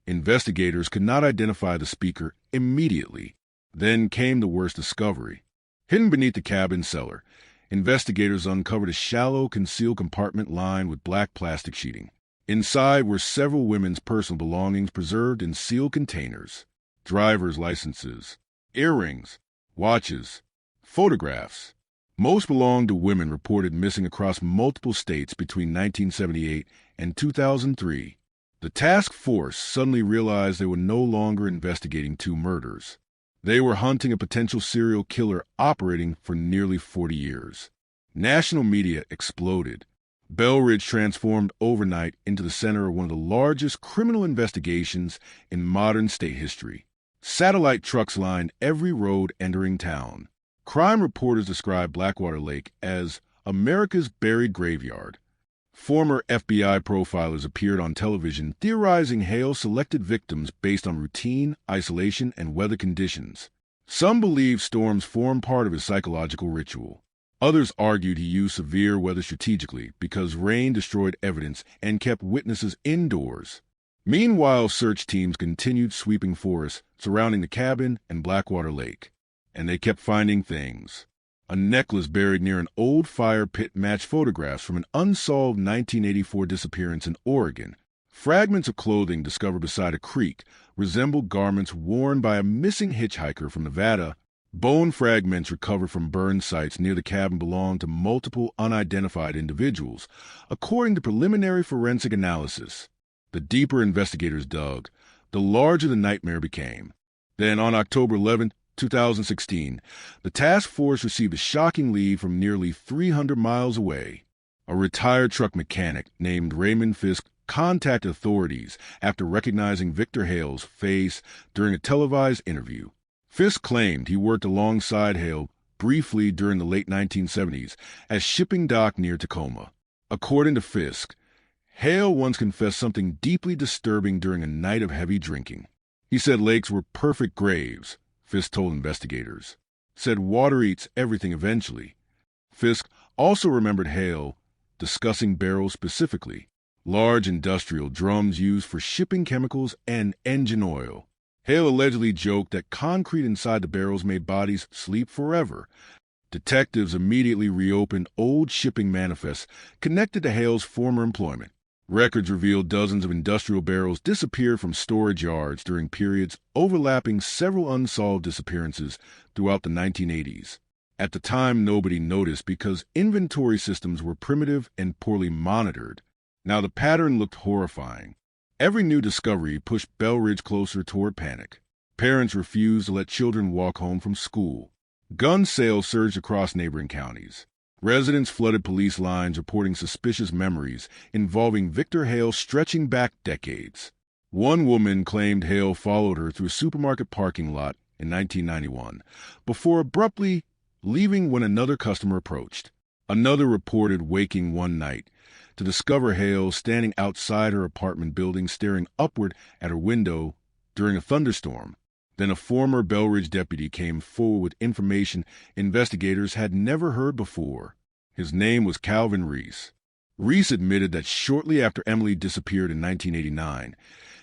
Investigators could not identify the speaker immediately. Then came the worst discovery. Hidden beneath the cabin cellar, investigators uncovered a shallow, concealed compartment lined with black plastic sheeting. Inside were several women's personal belongings preserved in sealed containers. Driver's licenses, earrings, watches, photographs. Most belonged to women reported missing across multiple states between 1978 and 2003. The task force suddenly realized they were no longer investigating two murders. They were hunting a potential serial killer operating for nearly 40 years. National media exploded. Bell Ridge transformed overnight into the center of one of the largest criminal investigations in modern state history. Satellite trucks lined every road entering town. Crime reporters described Blackwater Lake as America's buried graveyard. Former FBI profilers appeared on television theorizing Hale selected victims based on routine, isolation, and weather conditions. Some believed storms formed part of his psychological ritual. Others argued he used severe weather strategically because rain destroyed evidence and kept witnesses indoors. Meanwhile, search teams continued sweeping forests surrounding the cabin and Blackwater Lake. And they kept finding things. A necklace buried near an old fire pit matched photographs from an unsolved 1984 disappearance in Oregon. Fragments of clothing discovered beside a creek resembled garments worn by a missing hitchhiker from Nevada. Bone fragments recovered from burn sites near the cabin belonged to multiple unidentified individuals, according to preliminary forensic analysis. The deeper investigators dug, the larger the nightmare became. Then, on October 11, 2016, the task force received a shocking lead from nearly 300 miles away. A retired truck mechanic named Raymond Fisk contacted authorities after recognizing Victor Hale's face during a televised interview. Fisk claimed he worked alongside Hale briefly during the late 1970s as shipping dock near Tacoma. According to Fisk, Hale once confessed something deeply disturbing during a night of heavy drinking. He said lakes were perfect graves, Fisk told investigators. Said water eats everything eventually. Fisk also remembered Hale discussing barrels specifically, large industrial drums used for shipping chemicals and engine oil. Hale allegedly joked that concrete inside the barrels made bodies sleep forever. Detectives immediately reopened old shipping manifests connected to Hale's former employment. Records revealed dozens of industrial barrels disappeared from storage yards during periods overlapping several unsolved disappearances throughout the 1980s. At the time, nobody noticed because inventory systems were primitive and poorly monitored. Now the pattern looked horrifying. Every new discovery pushed Bell Ridge closer toward panic. Parents refused to let children walk home from school. Gun sales surged across neighboring counties. Residents flooded police lines reporting suspicious memories involving Victor Hale stretching back decades. One woman claimed Hale followed her through a supermarket parking lot in 1991 before abruptly leaving when another customer approached. Another reported waking one night to discover Hale standing outside her apartment building staring upward at her window during a thunderstorm. Then a former Belridge deputy came forward with information investigators had never heard before. His name was Calvin Reese. Reese admitted that shortly after Emily disappeared in 1989,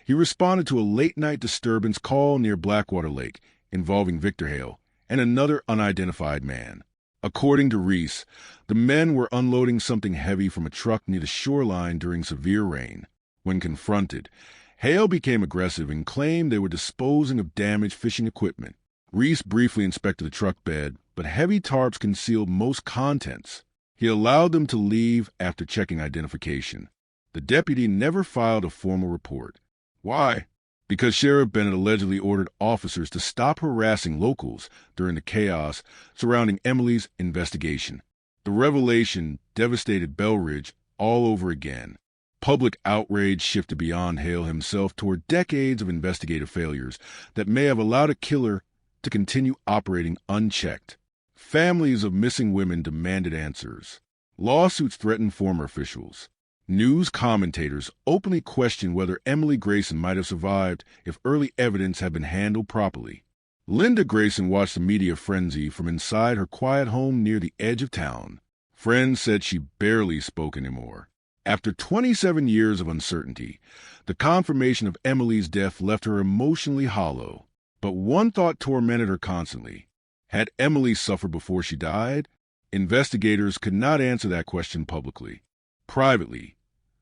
he responded to a late-night disturbance call near Blackwater Lake involving Victor Hale and another unidentified man. According to Reese, the men were unloading something heavy from a truck near the shoreline during severe rain. When confronted, Hale became aggressive and claimed they were disposing of damaged fishing equipment. Reese briefly inspected the truck bed, but heavy tarps concealed most contents. He allowed them to leave after checking identification. The deputy never filed a formal report. Why? Because Sheriff Bennett allegedly ordered officers to stop harassing locals during the chaos surrounding Emily's investigation. The revelation devastated Belridge all over again. Public outrage shifted beyond Hale himself toward decades of investigative failures that may have allowed a killer to continue operating unchecked. Families of missing women demanded answers. Lawsuits threatened former officials. News commentators openly questioned whether Emily Grayson might have survived if early evidence had been handled properly. Linda Grayson watched the media frenzy from inside her quiet home near the edge of town. Friends said she barely spoke anymore. After 27 years of uncertainty, the confirmation of Emily's death left her emotionally hollow. But one thought tormented her constantly. Had Emily suffered before she died? Investigators could not answer that question publicly. Privately,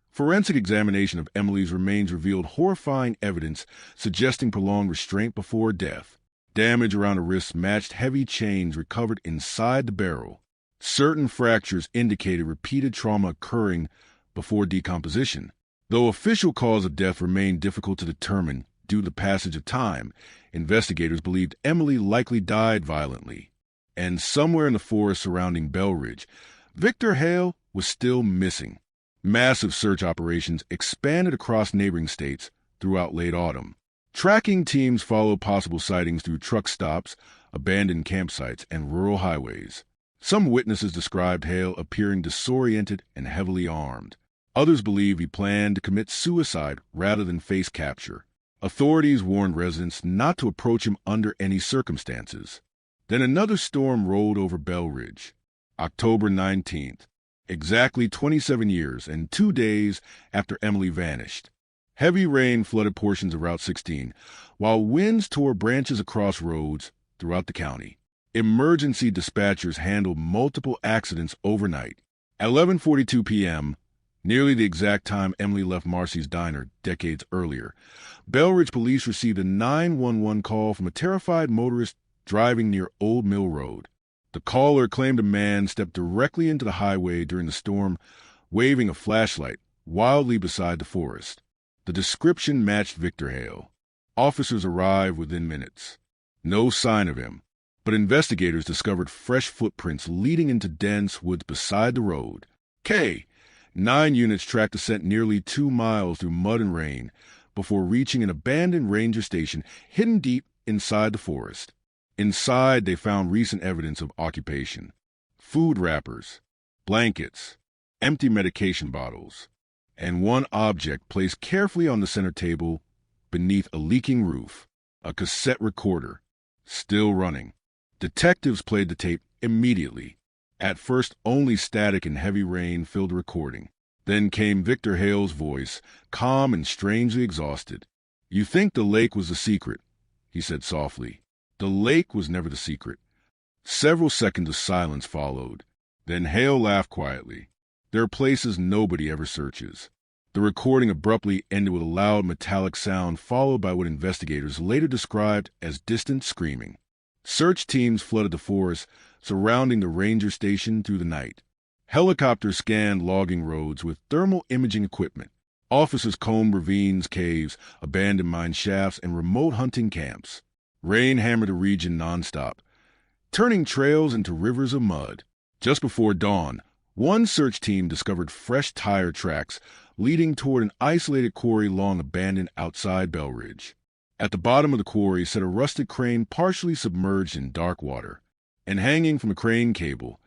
forensic examination of Emily's remains revealed horrifying evidence suggesting prolonged restraint before death. Damage around the wrists matched heavy chains recovered inside the barrel. Certain fractures indicated repeated trauma occurring before decomposition. Though official cause of death remained difficult to determine due to the passage of time, investigators believed Emily likely died violently. And somewhere in the forest surrounding Belridge, Victor Hale was still missing. Massive search operations expanded across neighboring states throughout late autumn. Tracking teams followed possible sightings through truck stops, abandoned campsites, and rural highways. Some witnesses described Hale appearing disoriented and heavily armed. Others believe he planned to commit suicide rather than face capture. Authorities warned residents not to approach him under any circumstances. Then another storm rolled over Belridge. October 19th, exactly 27 years and 2 days after Emily vanished. Heavy rain flooded portions of Route 16, while winds tore branches across roads throughout the county. Emergency dispatchers handled multiple accidents overnight. At 11:42 p.m., nearly the exact time Emily left Marcy's Diner decades earlier, Belridge police received a 911 call from a terrified motorist driving near Old Mill Road. The caller claimed a man stepped directly into the highway during the storm, waving a flashlight wildly beside the forest. The description matched Victor Hale. Officers arrived within minutes. No sign of him, but investigators discovered fresh footprints leading into dense woods beside the road. 9 units tracked the scent nearly 2 miles through mud and rain before reaching an abandoned ranger station hidden deep inside the forest. Inside, they found recent evidence of occupation. Food wrappers, blankets, empty medication bottles, and one object placed carefully on the center table beneath a leaking roof, a cassette recorder, still running. Detectives played the tape immediately. At first, only static and heavy rain filled the recording. Then came Victor Hale's voice, calm and strangely exhausted. "You think the lake was the secret," he said softly. The lake was never the secret. Several seconds of silence followed. Then Hale laughed quietly. There are places nobody ever searches. The recording abruptly ended with a loud metallic sound followed by what investigators later described as distant screaming. Search teams flooded the forest surrounding the ranger station through the night. Helicopters scanned logging roads with thermal imaging equipment. Officers combed ravines, caves, abandoned mine shafts, and remote hunting camps. Rain hammered the region nonstop, turning trails into rivers of mud. Just before dawn, one search team discovered fresh tire tracks leading toward an isolated quarry long abandoned outside Bell Ridge. At the bottom of the quarry sat a rusted crane partially submerged in dark water, and hanging from a crane cable,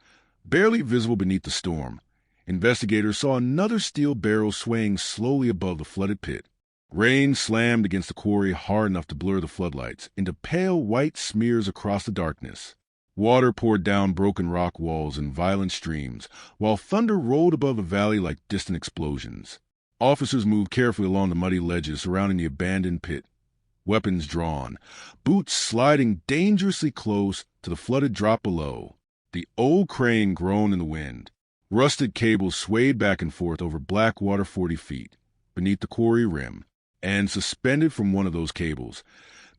barely visible beneath the storm, investigators saw another steel barrel swaying slowly above the flooded pit. Rain slammed against the quarry hard enough to blur the floodlights into pale white smears across the darkness. Water poured down broken rock walls in violent streams, while thunder rolled above the valley like distant explosions. Officers moved carefully along the muddy ledges surrounding the abandoned pit, weapons drawn, boots sliding dangerously close to the flooded drop below. The old crane groaned in the wind. Rusted cables swayed back and forth over black water 40 feet beneath the quarry rim, and suspended from one of those cables,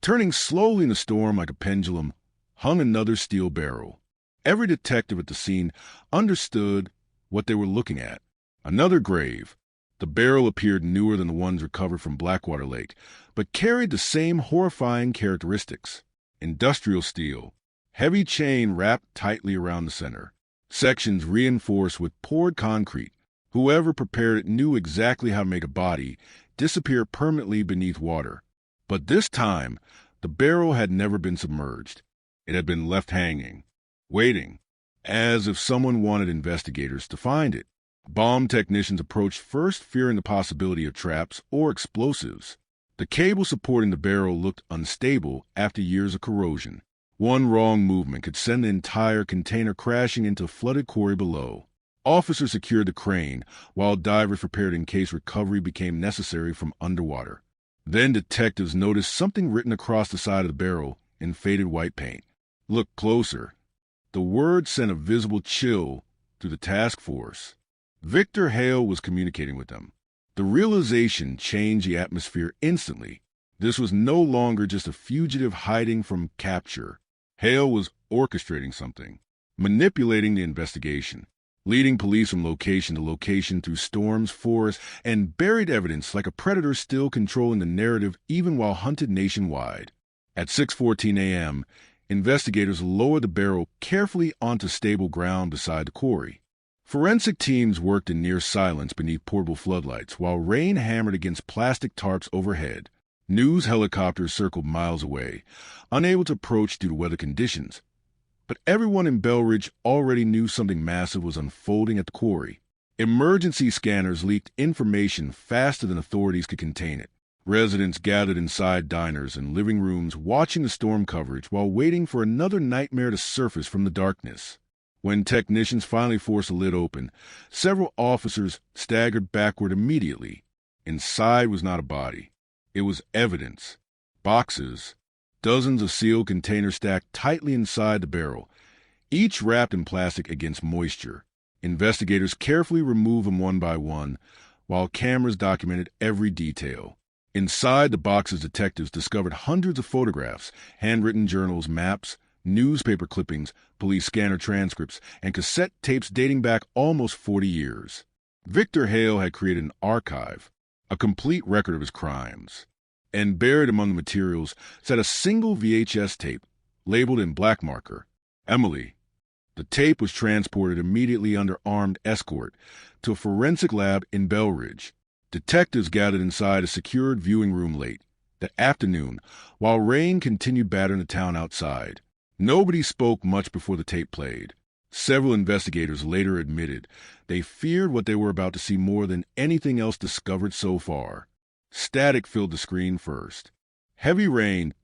turning slowly in the storm like a pendulum, hung another steel barrel. Every detective at the scene understood what they were looking at. Another grave. The barrel appeared newer than the ones recovered from Blackwater Lake, but carried the same horrifying characteristics. Industrial steel, heavy chain wrapped tightly around the center, sections reinforced with poured concrete. Whoever prepared it knew exactly how to make a body disappear permanently beneath water. But this time, the barrel had never been submerged. It had been left hanging, waiting, as if someone wanted investigators to find it. Bomb technicians approached first, fearing the possibility of traps or explosives. The cable supporting the barrel looked unstable after years of corrosion. One wrong movement could send the entire container crashing into a flooded quarry below. Officers secured the crane, while divers prepared in case recovery became necessary from underwater. Then detectives noticed something written across the side of the barrel in faded white paint. Look closer. The word sent a visible chill through the task force. Victor Hale was communicating with them. The realization changed the atmosphere instantly. This was no longer just a fugitive hiding from capture. Hale was orchestrating something, manipulating the investigation, leading police from location to location through storms, forests, and buried evidence like a predator still controlling the narrative even while hunted nationwide. At 6:14 a.m., investigators lowered the barrel carefully onto stable ground beside the quarry. Forensic teams worked in near silence beneath portable floodlights while rain hammered against plastic tarps overhead. News helicopters circled miles away, unable to approach due to weather conditions. But everyone in Bell Ridge already knew something massive was unfolding at the quarry. Emergency scanners leaked information faster than authorities could contain it. Residents gathered inside diners and living rooms watching the storm coverage while waiting for another nightmare to surface from the darkness. When technicians finally forced the lid open, several officers staggered backward immediately. Inside was not a body. It was evidence. Boxes. Dozens of sealed containers stacked tightly inside the barrel, each wrapped in plastic against moisture. Investigators carefully removed them one by one, while cameras documented every detail. Inside the boxes, detectives discovered hundreds of photographs, handwritten journals, maps, newspaper clippings, police scanner transcripts, and cassette tapes dating back almost 40 years. Victor Hale had created an archive, a complete record of his crimes. And buried among the materials sat a single VHS tape, labeled in black marker, Emily. The tape was transported immediately under armed escort to a forensic lab in Bell Ridge. Detectives gathered inside a secured viewing room late that afternoon, while rain continued battering the town outside. Nobody spoke much before the tape played. Several investigators later admitted they feared what they were about to see more than anything else discovered so far. Static filled the screen first. Heavy rain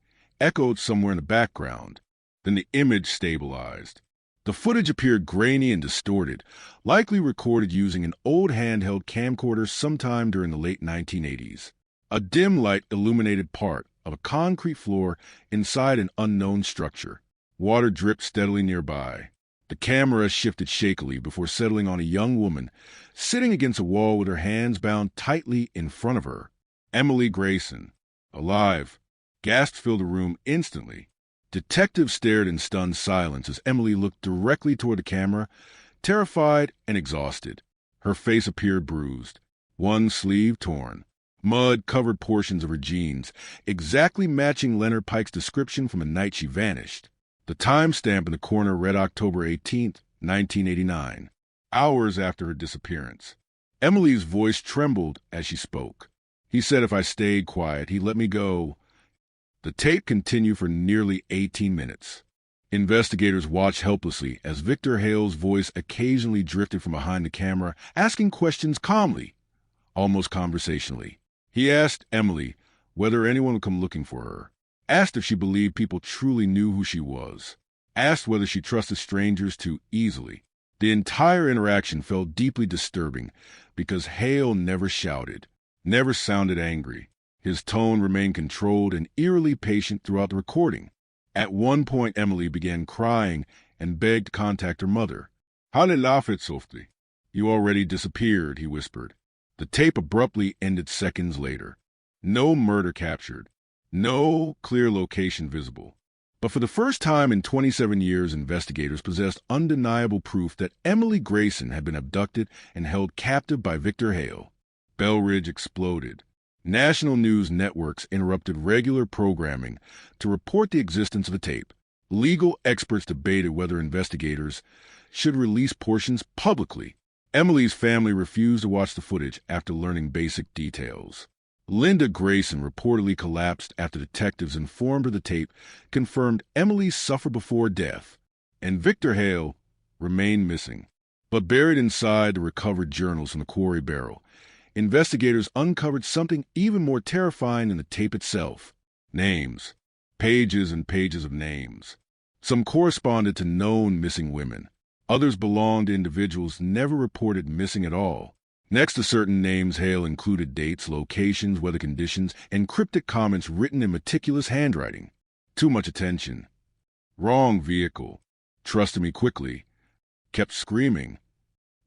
echoed somewhere in the background. Then the image stabilized. The footage appeared grainy and distorted, likely recorded using an old handheld camcorder sometime during the late 1980s. A dim light illuminated part of a concrete floor inside an unknown structure. Water dripped steadily nearby. The camera shifted shakily before settling on a young woman sitting against a wall with her hands bound tightly in front of her. Emily Grayson, alive. Gasps filled the room instantly. Detectives stared in stunned silence as Emily looked directly toward the camera, terrified and exhausted. Her face appeared bruised, one sleeve torn. Mud covered portions of her jeans, exactly matching Leonard Pike's description from the night she vanished. The timestamp in the corner read October 18th, 1989, hours after her disappearance. Emily's voice trembled as she spoke. He said if I stayed quiet, he'd let me go. The tape continued for nearly 18 minutes. Investigators watched helplessly as Victor Hale's voice occasionally drifted from behind the camera, asking questions calmly, almost conversationally. He asked Emily whether anyone would come looking for her, asked if she believed people truly knew who she was, asked whether she trusted strangers too easily. The entire interaction felt deeply disturbing because Hale never shouted, never sounded angry. His tone remained controlled and eerily patient throughout the recording. At one point, Emily began crying and begged to contact her mother. Hale lafet softly. You already disappeared, he whispered. The tape abruptly ended seconds later. No murder captured. No clear location visible. But for the first time in 27 years, investigators possessed undeniable proof that Emily Grayson had been abducted and held captive by Victor Hale. Bell Ridge exploded. National news networks interrupted regular programming to report the existence of the tape. Legal experts debated whether investigators should release portions publicly. Emily's family refused to watch the footage after learning basic details. Linda Grayson reportedly collapsed after detectives informed her the tape confirmed Emily suffered before death, and Victor Hale remained missing. But buried inside the recovered journals from the quarry barrel, investigators uncovered something even more terrifying than the tape itself. Names. Pages and pages of names. Some corresponded to known missing women. Others belonged to individuals never reported missing at all. Next to certain names, Hale included dates, locations, weather conditions, and cryptic comments written in meticulous handwriting. Too much attention. Wrong vehicle. Trusted me quickly. Kept screaming.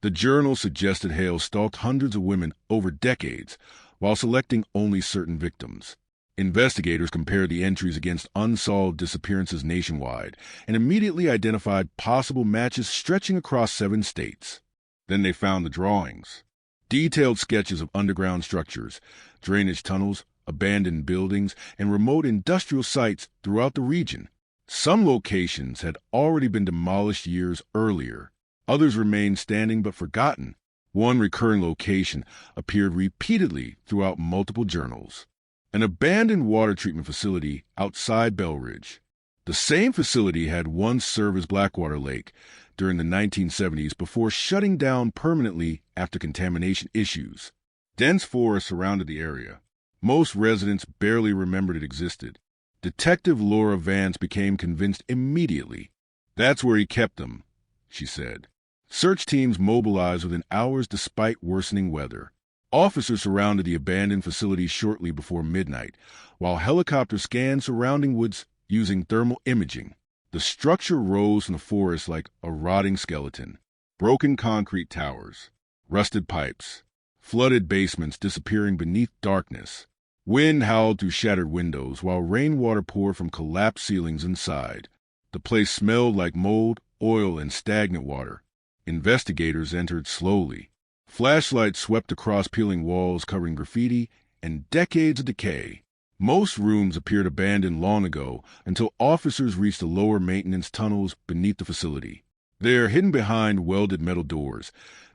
The journal suggested Hale stalked hundreds of women over decades while selecting only certain victims. Investigators compared the entries against unsolved disappearances nationwide and immediately identified possible matches stretching across 7 states. Then they found the drawings. Detailed sketches of underground structures, drainage tunnels, abandoned buildings, and remote industrial sites throughout the region. Some locations had already been demolished years earlier. Others remained standing but forgotten. One recurring location appeared repeatedly throughout multiple journals. An abandoned water treatment facility outside Bell Ridge. The same facility had once served as Blackwater Lake during the 1970s before shutting down permanently after contamination issues. Dense forests surrounded the area. Most residents barely remembered it existed. Detective Laura Vance became convinced immediately. That's where he kept them, she said. Search teams mobilized within hours despite worsening weather. Officers surrounded the abandoned facility shortly before midnight, while helicopters scanned surrounding woods using thermal imaging. The structure rose from the forest like a rotting skeleton. Broken concrete towers, rusted pipes, flooded basements disappearing beneath darkness. Wind howled through shattered windows while rainwater poured from collapsed ceilings inside. The place smelled like mold, oil, and stagnant water. Investigators entered slowly. Flashlights swept across peeling walls covering graffiti and decades of decay. Most rooms appeared abandoned long ago until officers reached the lower maintenance tunnels beneath the facility. There, hidden behind welded metal doors,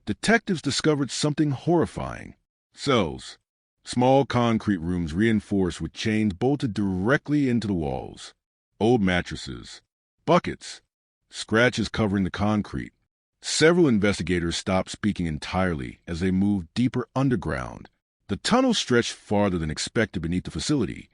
detectives discovered something horrifying. Cells. Small concrete rooms reinforced with chains bolted directly into the walls. Old mattresses. Buckets. Scratches covering the concrete. Several investigators stopped speaking entirely as they moved deeper underground. The tunnel stretched farther than expected beneath the facility,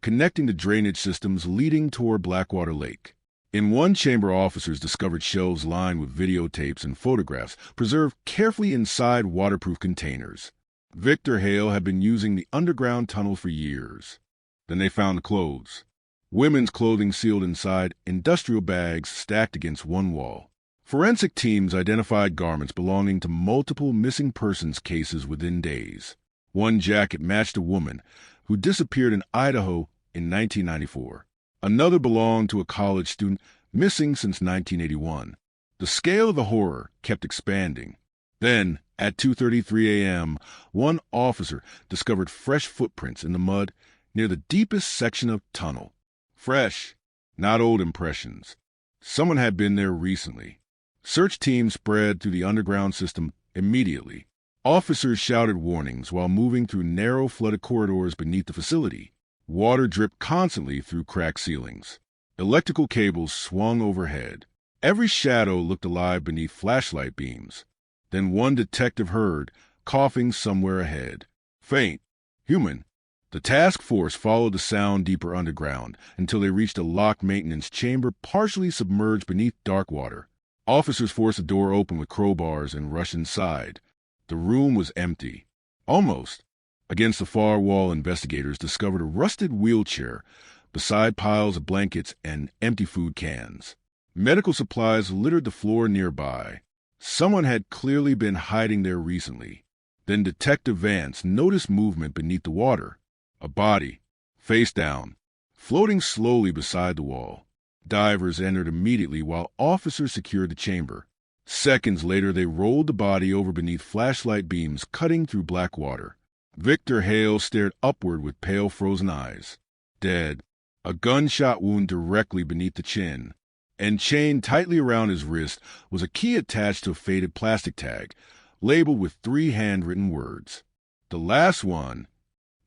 connecting the drainage systems leading toward Blackwater Lake. In one chamber, officers discovered shelves lined with videotapes and photographs preserved carefully inside waterproof containers. Victor Hale had been using the underground tunnel for years. Then they found the clothes. Women's clothing sealed inside industrial bags stacked against one wall. Forensic teams identified garments belonging to multiple missing persons cases within days. One jacket matched a woman who disappeared in Idaho in 1994. Another belonged to a college student missing since 1981. The scale of the horror kept expanding. Then, At 2:33 a.m., one officer discovered fresh footprints in the mud near the deepest section of tunnel. Fresh, not old impressions. Someone had been there recently. Search teams spread through the underground system immediately. Officers shouted warnings while moving through narrow, flooded corridors beneath the facility. Water dripped constantly through cracked ceilings. Electrical cables swung overhead. Every shadow looked alive beneath flashlight beams. Then one detective heard coughing somewhere ahead. Faint, human. The task force followed the sound deeper underground until they reached a locked maintenance chamber partially submerged beneath dark water. Officers forced the door open with crowbars and rushed inside. The room was empty. Almost. Against the far wall, investigators discovered a rusted wheelchair beside piles of blankets and empty food cans. Medical supplies littered the floor nearby. Someone had clearly been hiding there recently. Then Detective Vance noticed movement beneath the water. A body, face down, floating slowly beside the wall. Divers entered immediately while officers secured the chamber. Seconds later, they rolled the body over beneath flashlight beams cutting through black water. Victor Hale stared upward with pale, frozen eyes. Dead, a gunshot wound directly beneath the chin. And chained tightly around his wrist was a key attached to a faded plastic tag, labeled with 3 handwritten words. The last one.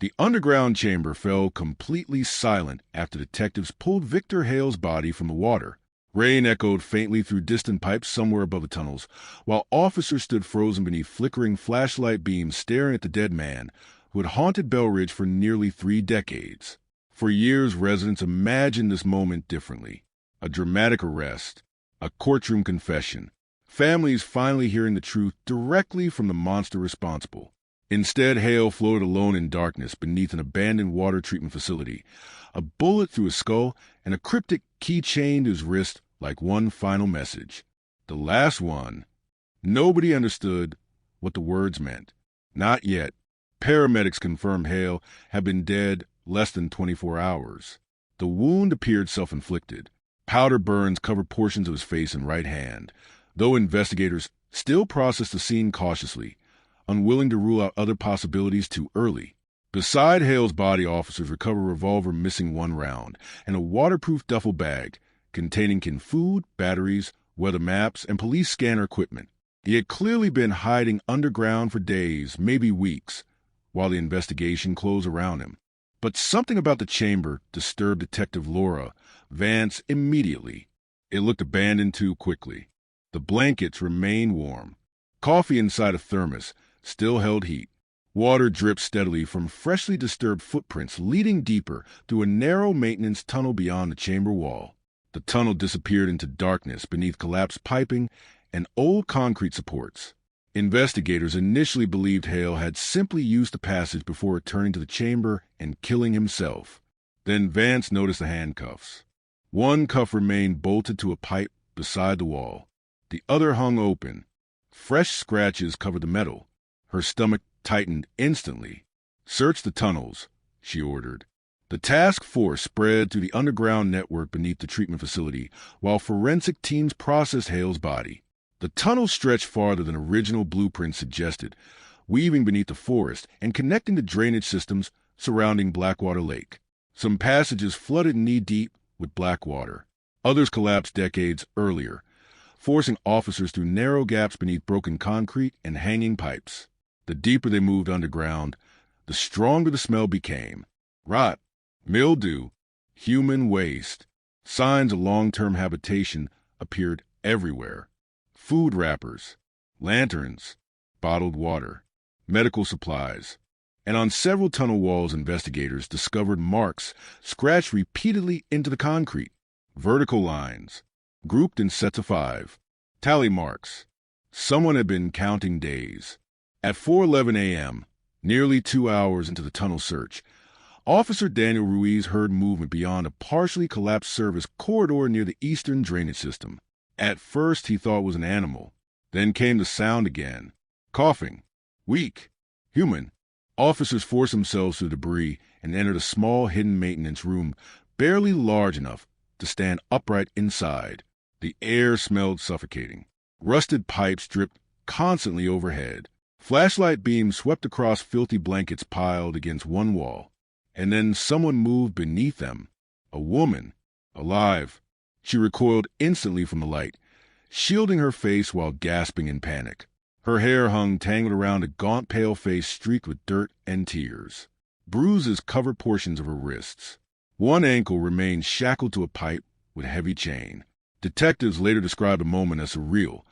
The underground chamber fell completely silent after detectives pulled Victor Hale's body from the water. Rain echoed faintly through distant pipes somewhere above the tunnels, while officers stood frozen beneath flickering flashlight beams staring at the dead man who had haunted Bell Ridge for nearly 3 decades. For years, residents imagined this moment differently. A dramatic arrest, a courtroom confession, families finally hearing the truth directly from the monster responsible. Instead, Hale floated alone in darkness beneath an abandoned water treatment facility, a bullet through his skull and a cryptic key chained to his wrist like one final message. The last one. Nobody understood what the words meant. Not yet. Paramedics confirmed Hale had been dead less than 24 hours. The wound appeared self-inflicted. Powder burns covered portions of his face and right hand, though investigators still processed the scene cautiously, unwilling to rule out other possibilities too early. Beside Hale's body, officers recovered a revolver missing 1 round and a waterproof duffel bag containing canned food, batteries, weather maps, and police scanner equipment. He had clearly been hiding underground for days, maybe weeks, while the investigation closed around him. But something about the chamber disturbed Detective Laura Vance immediately. It looked abandoned too quickly. The blankets remained warm. Coffee inside a thermos still held heat. Water dripped steadily from freshly disturbed footprints leading deeper through a narrow maintenance tunnel beyond the chamber wall. The tunnel disappeared into darkness beneath collapsed piping and old concrete supports. Investigators initially believed Hale had simply used the passage before returning to the chamber and killing himself. Then Vance noticed the handcuffs. One cuff remained bolted to a pipe beside the wall. The other hung open. Fresh scratches covered the metal. Her stomach tightened instantly. "Search the tunnels," she ordered. The task force spread through the underground network beneath the treatment facility, while forensic teams processed Hale's body. The tunnel stretched farther than original blueprints suggested, weaving beneath the forest and connecting to drainage systems surrounding Blackwater Lake. Some passages flooded knee-deep with black water. Others collapsed decades earlier, forcing officers through narrow gaps beneath broken concrete and hanging pipes. The deeper they moved underground, the stronger the smell became. Rot, mildew, human waste. Signs of long-term habitation appeared everywhere. Food wrappers, lanterns, bottled water, medical supplies. And on several tunnel walls, investigators discovered marks scratched repeatedly into the concrete. Vertical lines, grouped in sets of 5. Tally marks. Someone had been counting days. At 4:11 a.m., nearly 2 hours into the tunnel search, Officer Daniel Ruiz heard movement beyond a partially collapsed service corridor near the eastern drainage system. At first, he thought it was an animal. Then came the sound again. Coughing. Weak. Human. Officers forced themselves through debris and entered a small hidden maintenance room barely large enough to stand upright inside. The air smelled suffocating. Rusted pipes dripped constantly overhead. Flashlight beams swept across filthy blankets piled against one wall, and then someone moved beneath them. A woman, alive. She recoiled instantly from the light, shielding her face while gasping in panic. Her hair hung tangled around a gaunt, pale face streaked with dirt and tears. Bruises covered portions of her wrists. One ankle remained shackled to a pipe with a heavy chain. Detectives later described the moment as surreal,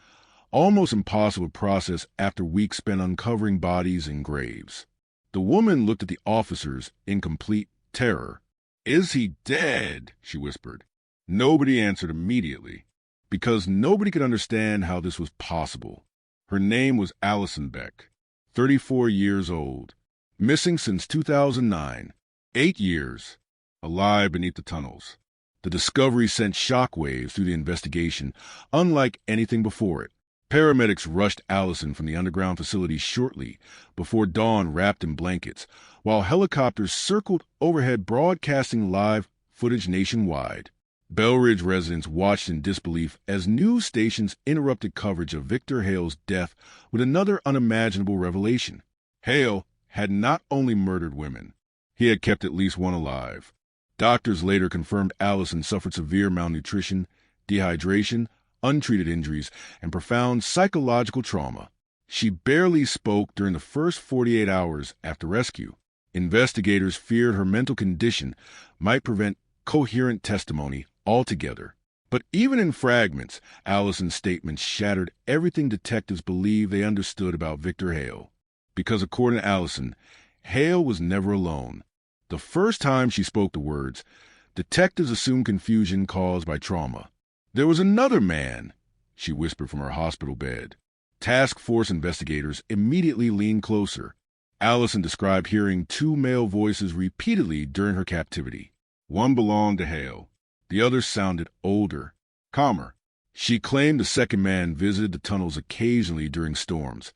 almost impossible to process after weeks spent uncovering bodies and graves. The woman looked at the officers in complete terror. "Is he dead?" she whispered. Nobody answered immediately, because nobody could understand how this was possible. Her name was Allison Beck, 34 years old, missing since 2009, 8 years, alive beneath the tunnels. The discovery sent shockwaves through the investigation, unlike anything before it. Paramedics rushed Allison from the underground facility shortly before dawn, wrapped in blankets, while helicopters circled overhead broadcasting live footage nationwide. Belridge residents watched in disbelief as news stations interrupted coverage of Victor Hale's death with another unimaginable revelation. Hale had not only murdered women, he had kept at least one alive. Doctors later confirmed Allison suffered severe malnutrition, dehydration, untreated injuries, and profound psychological trauma. She barely spoke during the first 48 hours after rescue. Investigators feared her mental condition might prevent coherent testimony altogether. But even in fragments, Allison's statements shattered everything detectives believed they understood about Victor Hale. Because according to Allison, Hale was never alone. The first time she spoke the words, detectives assumed confusion caused by trauma. "There was another man," she whispered from her hospital bed. Task force investigators immediately leaned closer. Allison described hearing 2 male voices repeatedly during her captivity. One belonged to Hale. The other sounded older, calmer. She claimed the second man visited the tunnels occasionally during storms,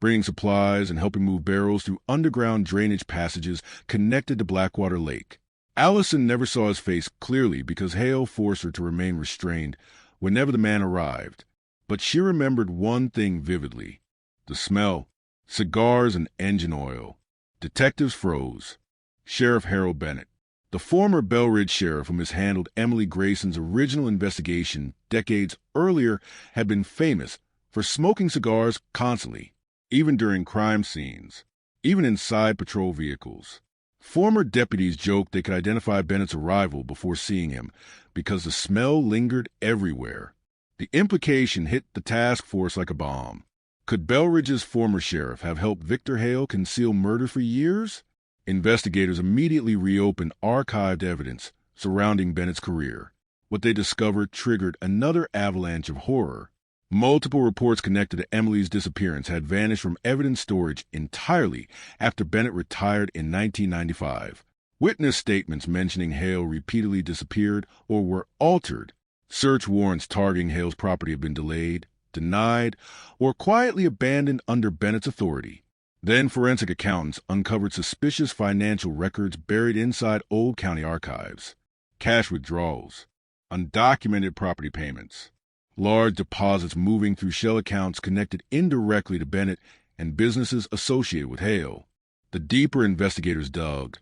bringing supplies and helping move barrels through underground drainage passages connected to Blackwater Lake. Allison never saw his face clearly because Hale forced her to remain restrained whenever the man arrived. But she remembered one thing vividly: the smell, cigars and engine oil. Detectives froze. Sheriff Harold Bennett, the former Belridge sheriff who mishandled Emily Grayson's original investigation decades earlier, had been famous for smoking cigars constantly, even during crime scenes, even inside patrol vehicles. Former deputies joked they could identify Bennett's arrival before seeing him because the smell lingered everywhere. The implication hit the task force like a bomb. Could Belridge's former sheriff have helped Victor Hale conceal murder for years? Investigators immediately reopened archived evidence surrounding Bennett's career. What they discovered triggered another avalanche of horror. Multiple reports connected to Emily's disappearance had vanished from evidence storage entirely after Bennett retired in 1995. Witness statements mentioning Hale repeatedly disappeared or were altered. Search warrants targeting Hale's property have been delayed, denied, or quietly abandoned under Bennett's authority. Then forensic accountants uncovered suspicious financial records buried inside old county archives. Cash withdrawals, undocumented property payments, large deposits moving through shell accounts connected indirectly to Bennett and businesses associated with Hale. The deeper investigators dug,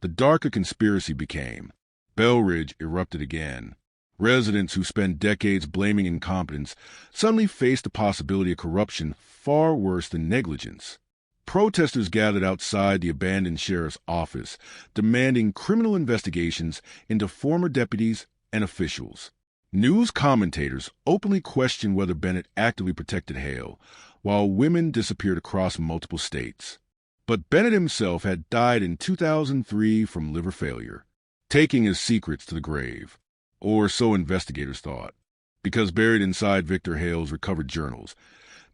the darker conspiracy became. Belridge erupted again. Residents who spent decades blaming incompetence suddenly faced the possibility of corruption far worse than negligence. Protesters gathered outside the abandoned sheriff's office, demanding criminal investigations into former deputies and officials. News commentators openly questioned whether Bennett actively protected Hale, while women disappeared across multiple states. But Bennett himself had died in 2003 from liver failure, taking his secrets to the grave. Or so investigators thought. Because buried inside Victor Hale's recovered journals,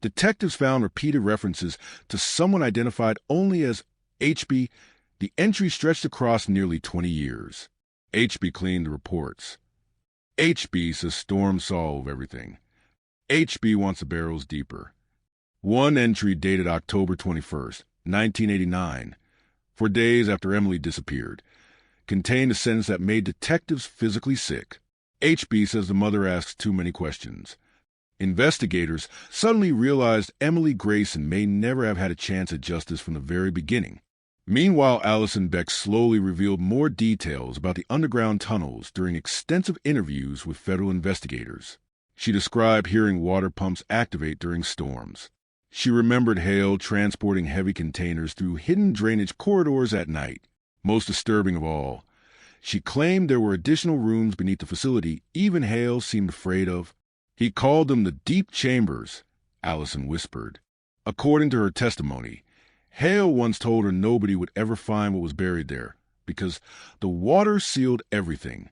detectives found repeated references to someone identified only as HB. The entry stretched across nearly 20 years. HB cleaned the reports. HB says storms solve everything. HB wants the barrels deeper. One entry dated October 21st, 1989, 4 days after Emily disappeared, contained a sentence that made detectives physically sick. HB says the mother asks too many questions. Investigators suddenly realized Emily Grayson may never have had a chance at justice from the very beginning. Meanwhile, Allison Beck slowly revealed more details about the underground tunnels during extensive interviews with federal investigators. She described hearing water pumps activate during storms. She remembered Hale transporting heavy containers through hidden drainage corridors at night. Most disturbing of all, she claimed there were additional rooms beneath the facility even Hale seemed afraid of. He called them the deep chambers, Allison whispered. According to her testimony, Hale once told her nobody would ever find what was buried there because the water sealed everything.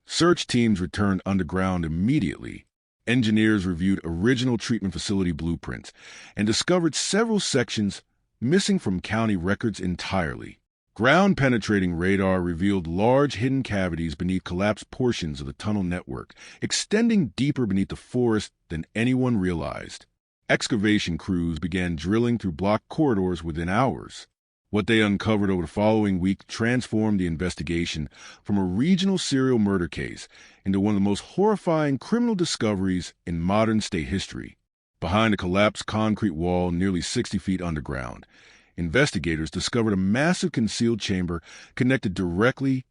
Search teams returned underground immediately. Engineers reviewed original treatment facility blueprints and discovered several sections missing from county records entirely. Ground-penetrating radar revealed large hidden cavities beneath collapsed portions of the tunnel network, extending deeper beneath the forest than anyone realized. Excavation crews began drilling through blocked corridors within hours. What they uncovered over the following week transformed the investigation from a regional serial murder case into one of the most horrifying criminal discoveries in modern state history. Behind a collapsed concrete wall nearly 60 feet underground, investigators discovered a massive concealed chamber connected directly